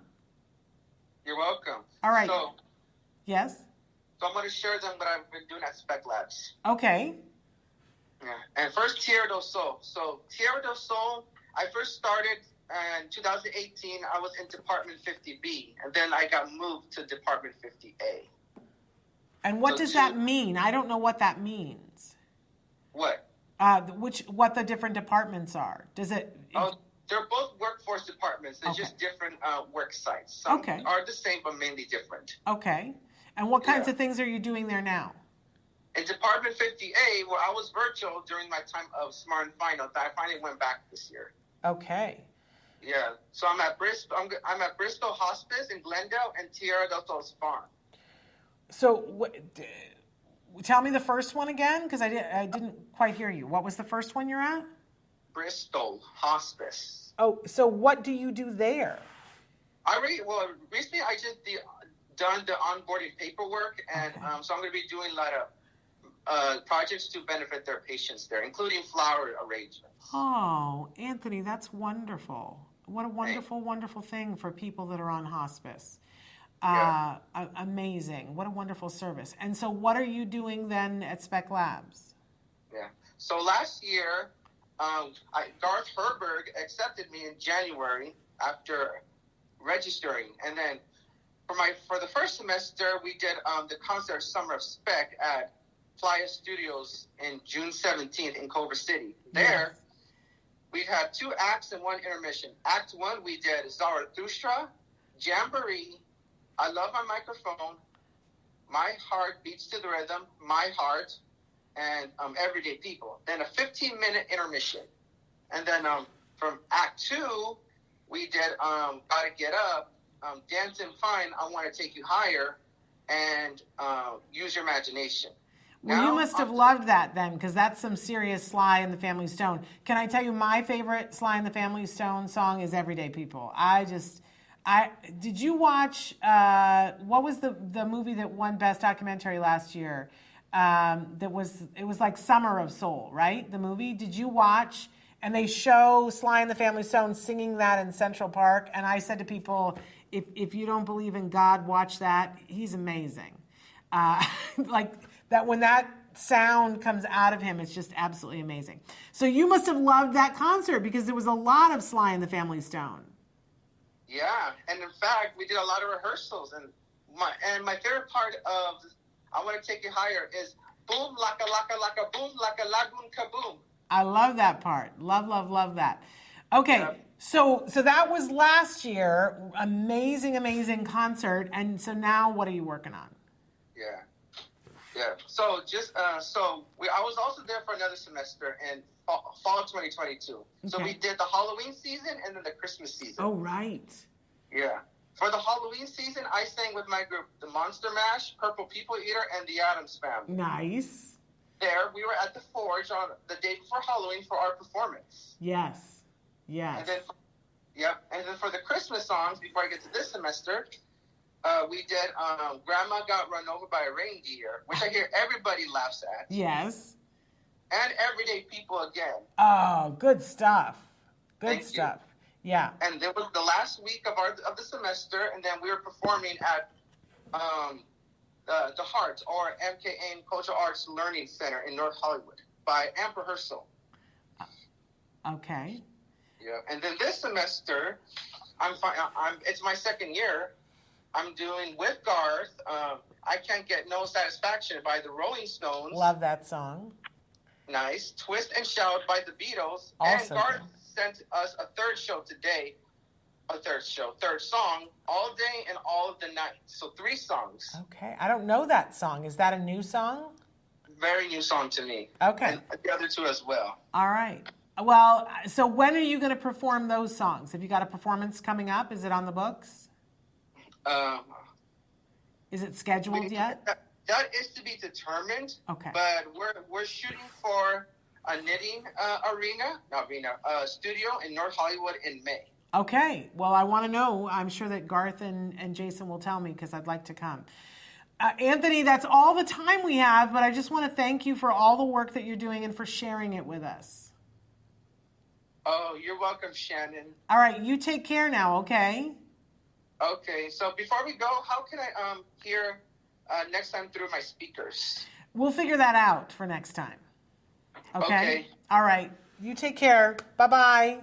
You're welcome. All right. So, yes? So I'm going to share them what I've been doing at Spec Labs. Okay. Yeah. And first, Tierra del Sol. So Tierra del Sol, I first started in 2018. I was in Department 50B, and then I got moved to Department 50A. And what does that mean? I don't know what that means. What? What the different departments are. Does it? They're both workforce departments. They're just different work sites. Some are the same, but mainly different. Okay. And what kinds of things are you doing there now? In Department 50A, where I was virtual during my time of Smart and Final, I finally went back this year. Okay. Yeah. So I'm at Bristol. I'm at Bristol Hospice in Glendale and Tierra del Sol's farm. So, tell me the first one again, because I didn't quite hear you. What was the first one you're at? Bristol Hospice. Oh, so what do you do there? Recently I just done the onboarding paperwork, and so I'm going to be doing a lot of projects to benefit their patients there, including flower arrangements. Oh, Anthony, that's wonderful. What a wonderful, wonderful thing for people that are on hospice. Yeah. Amazing. What a wonderful service. And so what are you doing then at Spec Labs? Yeah. So last year, Garth Herberg accepted me in January after registering. And then for the first semester, we did the concert Summer of Spec at Playa Studios in June 17th in Culver City. There, Yes. we had 2 acts and 1 intermission. Act 1, we did Zarathustra, Jamboree, I Love My Microphone, My Heart Beats to the Rhythm, My Heart, and Everyday People. Then a 15-minute intermission. And then from Act 2, we did Gotta Get Up, Dancing Fine, I Want to Take You Higher, and Use Your Imagination. Well, Now, you must have loved that then, because that's some serious Sly and the Family Stone. Can I tell you my favorite Sly and the Family Stone song is Everyday People. Did you watch, what was the movie that won Best Documentary last year? It was like Summer of Soul, right? The movie. Did you watch? And they show Sly and the Family Stone singing that in Central Park. And I said to people, if you don't believe in God, watch that. He's amazing. Like that, when that sound comes out of him, it's just absolutely amazing. So you must have loved that concert because there was a lot of Sly and the Family Stone. Yeah, and in fact, we did a lot of rehearsals, and my favorite part of I Want to Take You Higher is boom laka laka laka boom laka lagoon kaboom. I love that part. Love that. Okay, Yep. so that was last year. Amazing concert. And so now, what are you working on? Yeah. So I was also there for another semester in fall 2022. So we did the Halloween season and then the Christmas season. Oh, right. Yeah. For the Halloween season, I sang with my group, the Monster Mash, Purple People Eater, and the Addams Family. Nice. There, we were at the Forge on the day before Halloween for our performance. Yes. And then, and then for the Christmas songs, before I get to this semester, we did Grandma Got Run Over by a Reindeer, which I hear everybody laughs at. Yes. And Everyday People again. Oh, good stuff. Good Thank stuff. You. Yeah. And it was the last week of the semester, and then we were performing at the Heart, or MKA Cultural Arts Learning Center in North Hollywood by Amp Rehearsal. Okay. Yeah. And then this semester, it's my second year. I'm doing with Garth, I Can't Get No Satisfaction by the Rolling Stones. Love that song. Nice. Twist and Shout by the Beatles. Also and Garth sent us a third show today. Third song, All Day and All of the Night. So 3 songs. Okay. I don't know that song. Is that a new song? Very new song to me. Okay. And the other 2 as well. All right. Well, so when are you going to perform those songs? Have you got a performance coming up? Is it on the books? Is it scheduled yet? That is to be determined. Okay. But we're shooting for a knitting studio in North Hollywood in May. Okay. Well, I want to know. I'm sure that Garth and Jason will tell me because I'd like to come. Anthony, that's all the time we have, but I just want to thank you for all the work that you're doing and for sharing it with us. Oh, you're welcome, Shannon. All right. You take care now, okay? Okay. So before we go, how can I hear next time through my speakers? We'll figure that out for next time. Okay. All right. You take care. Bye-bye.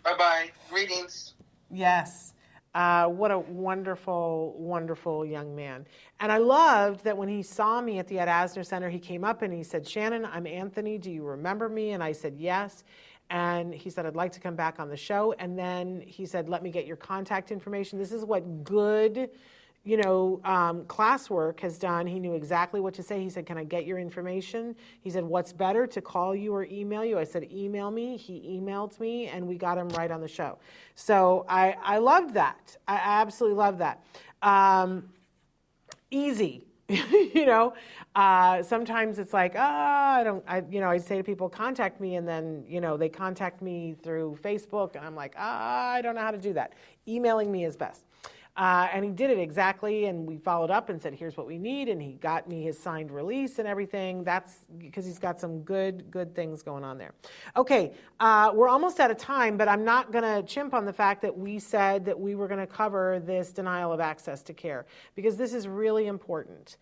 Bye-bye. Greetings. Yes. What a wonderful, wonderful young man. And I loved that when he saw me at the Ed Asner Center, he came up and he said, Shannon, I'm Anthony. Do you remember me? And I said, yes. And he said, I'd like to come back on the show. And then he said, let me get your contact information. This is what good, classwork has done. He knew exactly what to say. He said, can I get your information? He said, what's better, to call you or email you? I said, email me. He emailed me, and we got him right on the show. So I loved that. I absolutely love that. Easy. Sometimes it's like, I say to people, contact me, and then, they contact me through Facebook, and I'm like, I don't know how to do that. Emailing me is best. And he did it exactly, and we followed up and said, here's what we need, and he got me his signed release and everything. That's because he's got some good things going on there. Okay, we're almost out of time, but I'm not going to chimp on the fact that we said that we were going to cover this denial of access to care, because this is really important.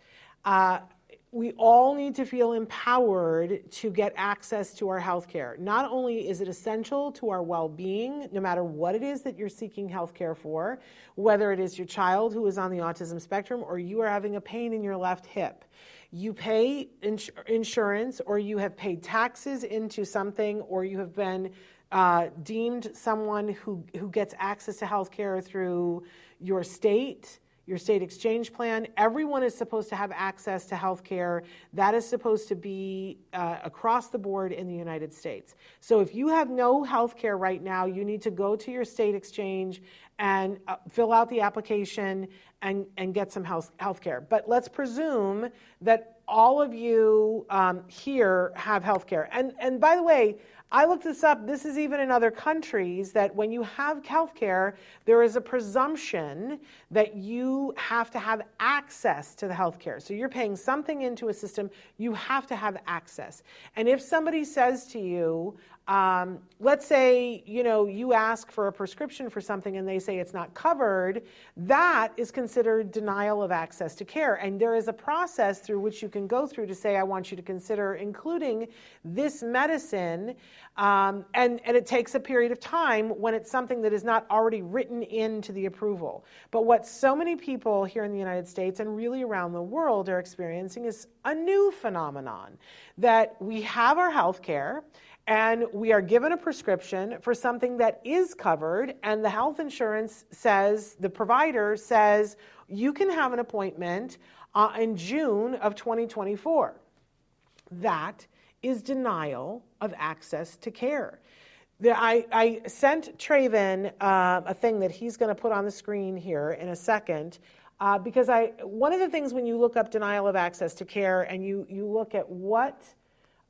We all need to feel empowered to get access to our health care. Not only is it essential to our well-being, no matter what it is that you're seeking health care for, whether it is your child who is on the autism spectrum or you are having a pain in your left hip. You pay insurance, or you have paid taxes into something, or you have been deemed someone who gets access to health care through your state exchange plan. Everyone is supposed to have access to health care. That is supposed to be across the board in the United States. So if you have no health care right now, you need to go to your state exchange and fill out the application and get some health care. But let's presume that all of you here have health care. And by the way, I looked this up. This is even in other countries, that when you have health care, there is a presumption that you have to have access to the health care. So you're paying something into a system, you have to have access. And if somebody says to you, let's say, you ask for a prescription for something and they say it's not covered, that is considered denial of access to care. And there is a process through which you can go through to say, I want you to consider including this medicine. And it takes a period of time when it's something that is not already written into the approval. But what so many people here in the United States and really around the world are experiencing is a new phenomenon, that we have our health care, and we are given a prescription for something that is covered, and the health insurance says, the provider says, you can have an appointment in June of 2024. That is denial of access to care. I sent Traven a thing that he's going to put on the screen here in a second, because one of the things when you look up denial of access to care and you look at what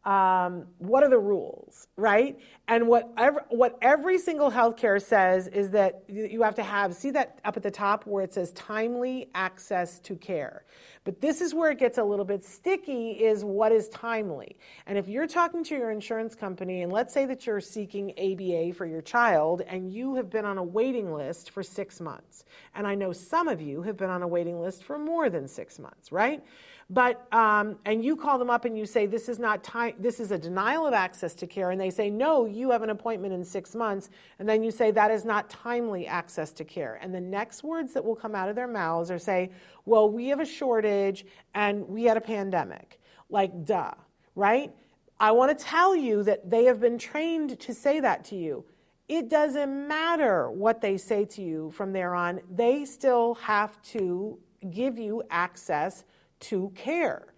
are the rules, right? And what every single healthcare says is that you have to have, see that up at the top where it says timely access to care. But this is where it gets a little bit sticky, is what is timely. And if you're talking to your insurance company, and let's say that you're seeking ABA for your child, and you have been on a waiting list for 6 months, and I know some of you have been on a waiting list for more than 6 months, right? But, and you call them up and you say, this is a denial of access to care. And they say, no, you have an appointment in 6 months. And then you say, that is not timely access to care. And the next words that will come out of their mouths are say, well, we have a shortage and we had a pandemic. Like, duh, right? I want to tell you that they have been trained to say that to you. It doesn't matter what they say to you from there on. They still have to give you access to care.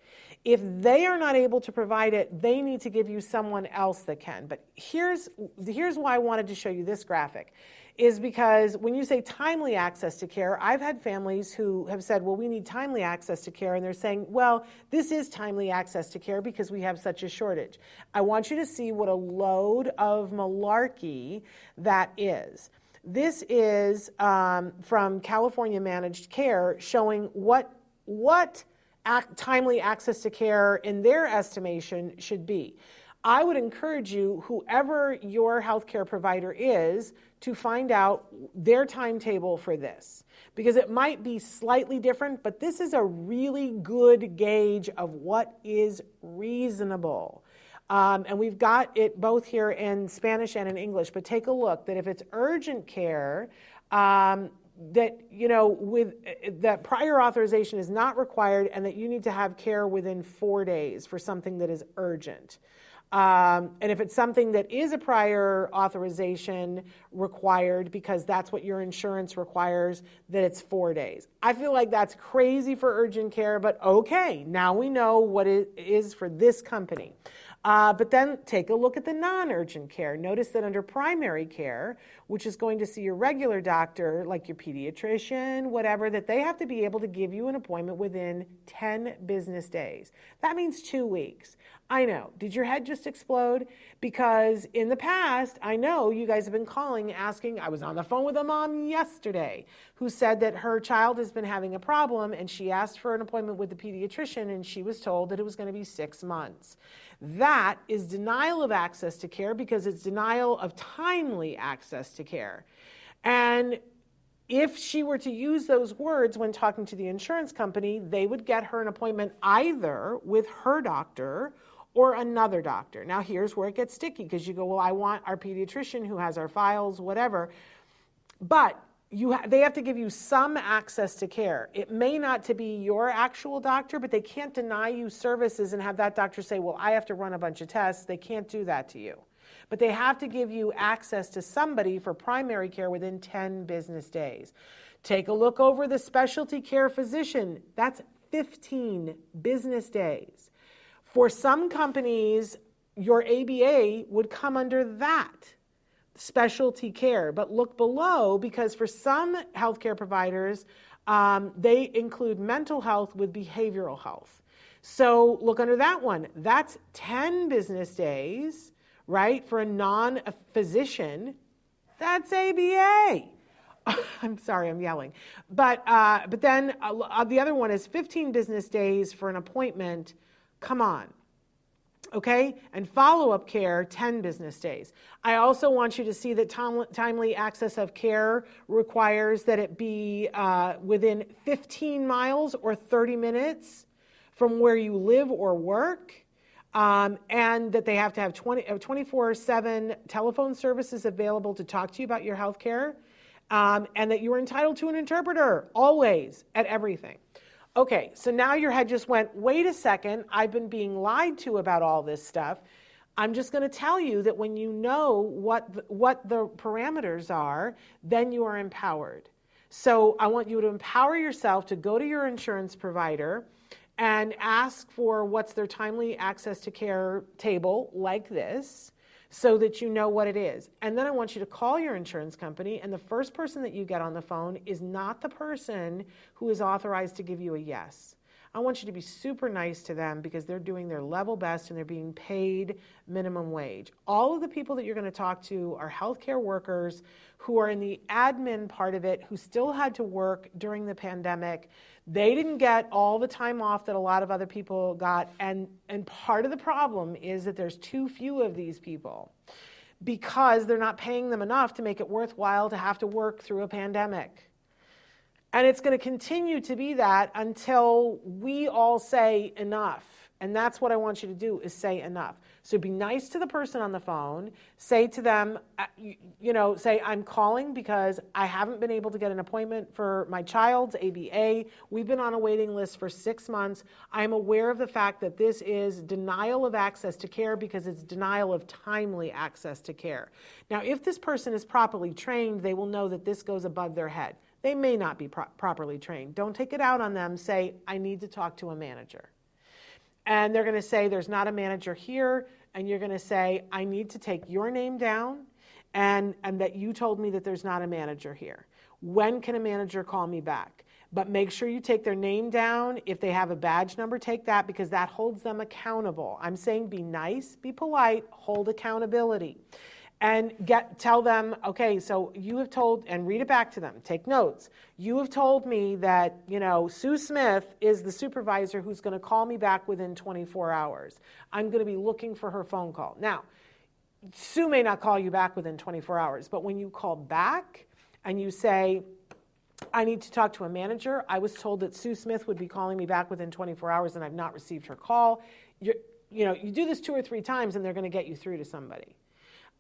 If they are not able to provide it, they need to give you someone else that can. But here's why I wanted to show you this graphic, is because when you say timely access to care, I've had families who have said, well, we need timely access to care, and they're saying, well, this is timely access to care because we have such a shortage. I want you to see what a load of malarkey that is. This is from California Managed Care, showing what timely access to care in their estimation should be. I would encourage you, whoever your healthcare provider is, to find out their timetable for this, because it might be slightly different, but this is a really good gauge of what is reasonable. And we've got it both here in Spanish and in English, but take a look that if it's urgent care, that, with that prior authorization is not required, and that you need to have care within 4 days for something that is urgent. And if it's something that is a prior authorization required, because that's what your insurance requires, that it's 4 days. I feel like that's crazy for urgent care, but okay, now we know what it is for this company. But then take a look at the non-urgent care. Notice that under primary care, which is going to see your regular doctor, like your pediatrician, whatever, that they have to be able to give you an appointment within 10 business days. That means 2 weeks. I know. Did your head just explode? Because in the past, I know you guys have been calling asking. I was on the phone with a mom yesterday who said that her child has been having a problem, and she asked for an appointment with the pediatrician, and she was told that it was going to be 6 months. That is denial of access to care because it's denial of timely access to care. And if she were to use those words when talking to the insurance company, they would get her an appointment either with her doctor or another doctor. Now, here's where it gets sticky because you go, well, I want our pediatrician who has our files, whatever. But they have to give you some access to care. It may not to be your actual doctor, but they can't deny you services and have that doctor say, well, I have to run a bunch of tests. They can't do that to you. But they have to give you access to somebody for primary care within 10 business days. Take a look over the specialty care physician. That's 15 business days. For some companies, your ABA would come under that specialty care. But look below, because for some healthcare providers, they include mental health with behavioral health. So look under that one. That's 10 business days, right? For a non-physician, that's ABA. I'm sorry, I'm yelling. But then the other one is 15 business days for an appointment. Come on. Okay? And follow-up care, 10 business days. I also want you to see that timely access of care requires that it be within 15 miles or 30 minutes from where you live or work, and that they have to have 24/7 telephone services available to talk to you about your health care, and that you are entitled to an interpreter always at everything. Okay, so now your head just went, wait a second, I've been being lied to about all this stuff. I'm just going to tell you that when you know what the parameters are, then you are empowered. So I want you to empower yourself to go to your insurance provider and ask for what's their timely access to care table like this, so that you know what it is. And then I want you to call your insurance company, and the first person that you get on the phone is not the person who is authorized to give you a yes. I want you to be super nice to them because they're doing their level best and they're being paid minimum wage. All of the people that you're going to talk to are healthcare workers who are in the admin part of it, who still had to work during the pandemic. They didn't get all the time off that a lot of other people got. And part of the problem is that there's too few of these people because they're not paying them enough to make it worthwhile to have to work through a pandemic. And it's going to continue to be that until we all say enough. And that's what I want you to do, is say enough. So be nice to the person on the phone. Say to them, say, I'm calling because I haven't been able to get an appointment for my child's ABA. We've been on a waiting list for 6 months. I'm aware of the fact that this is denial of access to care because it's denial of timely access to care. Now, if this person is properly trained, they will know that this goes above their head. They may not be properly trained. Don't take it out on them. Say, I need to talk to a manager. And they're going to say, there's not a manager here. And you're going to say, I need to take your name down and that you told me that there's not a manager here. When can a manager call me back? But make sure you take their name down. If they have a badge number, take that because that holds them accountable. I'm saying be nice, be polite, hold accountability. And tell them, okay, so you have told, and read it back to them, take notes. You have told me that, Sue Smith is the supervisor who's going to call me back within 24 hours. I'm going to be looking for her phone call. Now, Sue may not call you back within 24 hours, but when you call back and you say, I need to talk to a manager, I was told that Sue Smith would be calling me back within 24 hours and I've not received her call. You do this 2 or 3 times and they're going to get you through to somebody.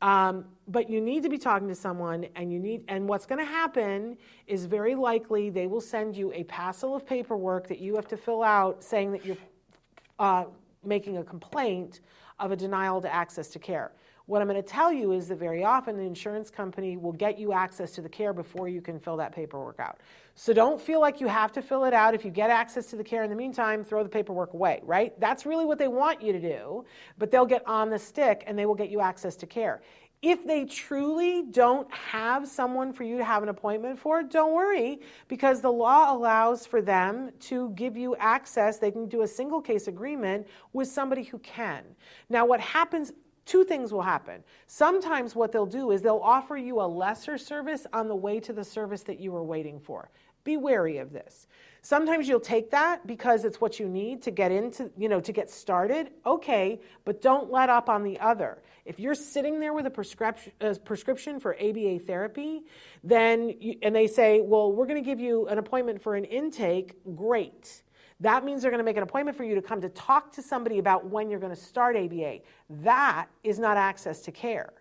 But you need to be talking to someone, and what's going to happen is very likely they will send you a parcel of paperwork that you have to fill out saying that you're making a complaint of a denial to access to care. What I'm going to tell you is that very often the insurance company will get you access to the care before you can fill that paperwork out. So don't feel like you have to fill it out. If you get access to the care in the meantime, throw the paperwork away, right? That's really what they want you to do, but they'll get on the stick and they will get you access to care. If they truly don't have someone for you to have an appointment for, don't worry, because the law allows for them to give you access. They can do a single case agreement with somebody who can. Now, what happens, two things will happen. Sometimes what they'll do is they'll offer you a lesser service on the way to the service that you were waiting for. Be wary of this. Sometimes you'll take that because it's what you need to get into, to get started. Okay, but don't let up on the other. If you're sitting there with a prescription for ABA therapy, and they say, well, we're going to give you an appointment for an intake, great. That means they're going to make an appointment for you to come to talk to somebody about when you're going to start ABA. That is not access to care.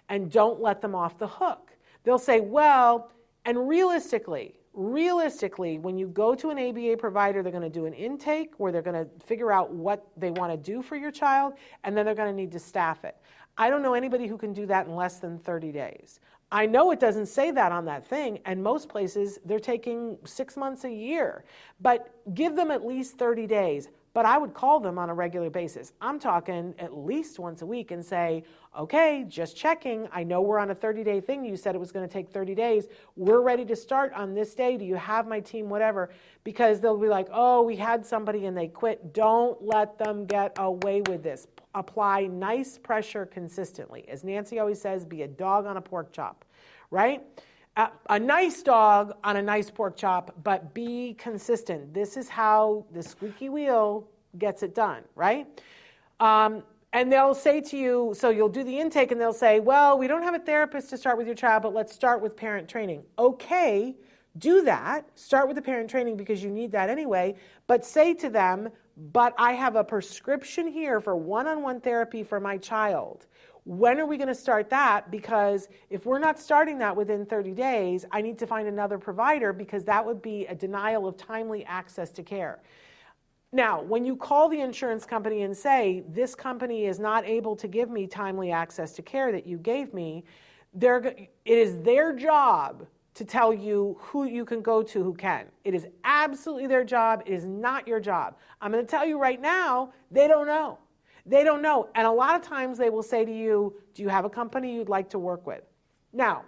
And don't let them off the hook. They'll say, well, and realistically, when you go to an ABA provider, they're going to do an intake where they're going to figure out what they want to do for your child, and then they're going to need to staff it. I don't know anybody who can do that in less than 30 days. I know it doesn't say that on that thing, and most places they're taking 6 months a year, but give them at least 30 days. But I would call them on a regular basis. I'm talking at least once a week and say, okay, just checking. I know we're on a 30-day thing. You said it was going to take 30 days. We're ready to start on this day. Do you have my team? Whatever. Because they'll be like, oh, we had somebody and they quit. Don't let them get away with this. Apply nice pressure consistently. As Nancy always says, be a dog on a pork chop, right? A nice dog on a nice pork chop, but be consistent. This is how the squeaky wheel gets it done, right? And they'll say to you, so you'll do the intake and they'll say, well, we don't have a therapist to start with your child, but let's start with parent training. Okay, do that. Start with the parent training because you need that anyway, but say to them, but I have a prescription here for one-on-one therapy for my child. When are we going to start that? Because if we're not starting that within 30 days, I need to find another provider because that would be a denial of timely access to care. Now, when you call the insurance company and say, this company is not able to give me timely access to care that you gave me, it is their job to tell you who you can go to who can. It is absolutely their job. It is not your job. I'm going to tell you right now, they don't know. They don't know. And a lot of times they will say to you, do you have a company you'd like to work with? Now,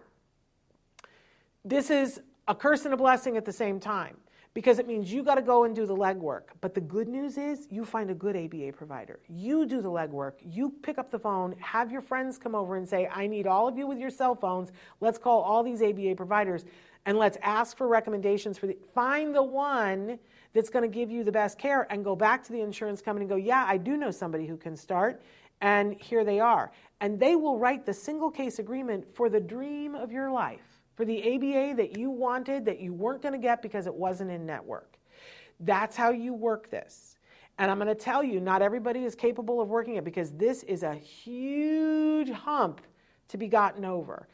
this is a curse and a blessing at the same time because it means you got to go and do the legwork. But the good news is you find a good ABA provider. You do the legwork. You pick up the phone, have your friends come over and say, I need all of you with your cell phones. Let's call all these ABA providers and let's ask for recommendations find the one that's going to give you the best care and go back to the insurance company and go, yeah, I do know somebody who can start, and here they are. And they will write the single case agreement for the dream of your life, for the ABA that you wanted that you weren't going to get because it wasn't in network. That's how you work this. And I'm going to tell you, not everybody is capable of working it because this is a huge hump to be gotten over.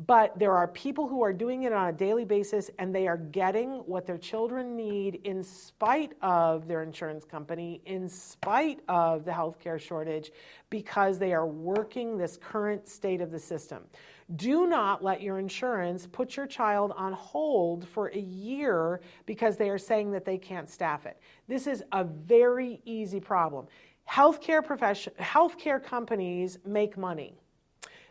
But there are people who are doing it on a daily basis and they are getting what their children need in spite of their insurance company, in spite of the healthcare shortage, because they are working this current state of the system. Do not let your insurance put your child on hold for a year because they are saying that they can't staff it. This is a very easy problem. Healthcare companies make money.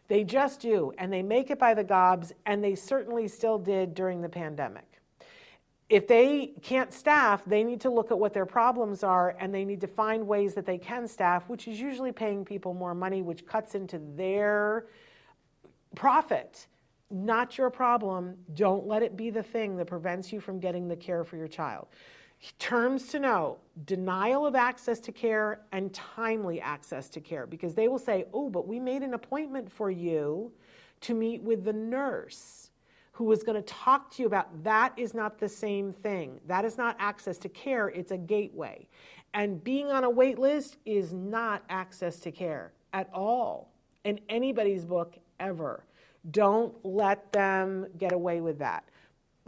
They just do, and they make it by the gobs, and they certainly still did during the pandemic. If they can't staff, they need to look at what their problems are, and they need to find ways that they can staff, which is usually paying people more money, which cuts into their profit. Not your problem. Don't let it be the thing that prevents you from getting the care for your child. Terms to know: denial of access to care and timely access to care, because they will say, oh, but we made an appointment for you to meet with the nurse who is going to talk to you about. That is not the same thing. That is not access to care. It's a gateway. And being on a wait list is not access to care at all in anybody's book ever. Don't let them get away with that.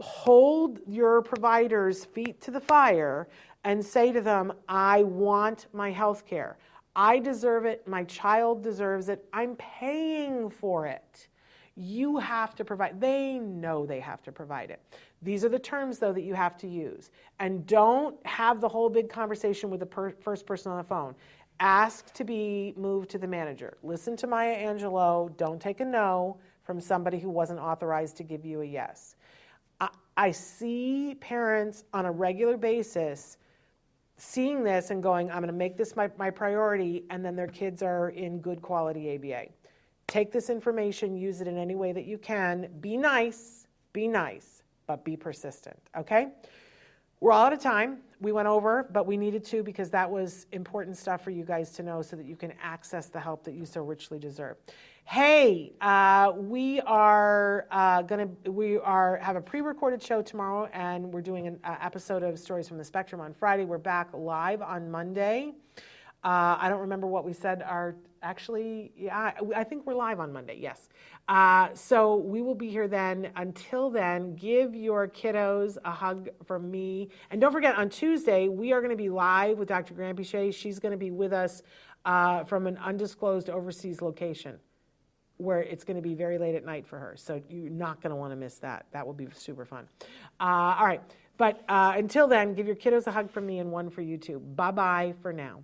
Hold your provider's feet to the fire and say to them, I want my health care. I deserve it. My child deserves it. I'm paying for it. You have to provide. They know they have to provide it. These are the terms, though, that you have to use. And don't have the whole big conversation with the first person on the phone. Ask to be moved to the manager. Listen to Maya Angelou. Don't take a no from somebody who wasn't authorized to give you a yes. I see parents on a regular basis seeing this and going, I'm going to make this my priority, and then their kids are in good quality ABA. Take this information, use it in any way that you can. Be nice, but be persistent, okay? We're all out of time. We went over, but we needed to because that was important stuff for you guys to know so that you can access the help that you so richly deserve. Hey, we have a pre-recorded show tomorrow, and we're doing an episode of Stories from the Spectrum on Friday. We're back live on Monday. I don't remember what we said. I think we're live on Monday, yes. So we will be here then. Until then, give your kiddos a hug from me. And don't forget, on Tuesday, we are going to be live with Dr. Granpeesheh. She's going to be with us from an undisclosed overseas location where it's going to be very late at night for her. So you're not going to want to miss that. That will be super fun. All right. But until then, give your kiddos a hug from me and one for you too. Bye-bye for now.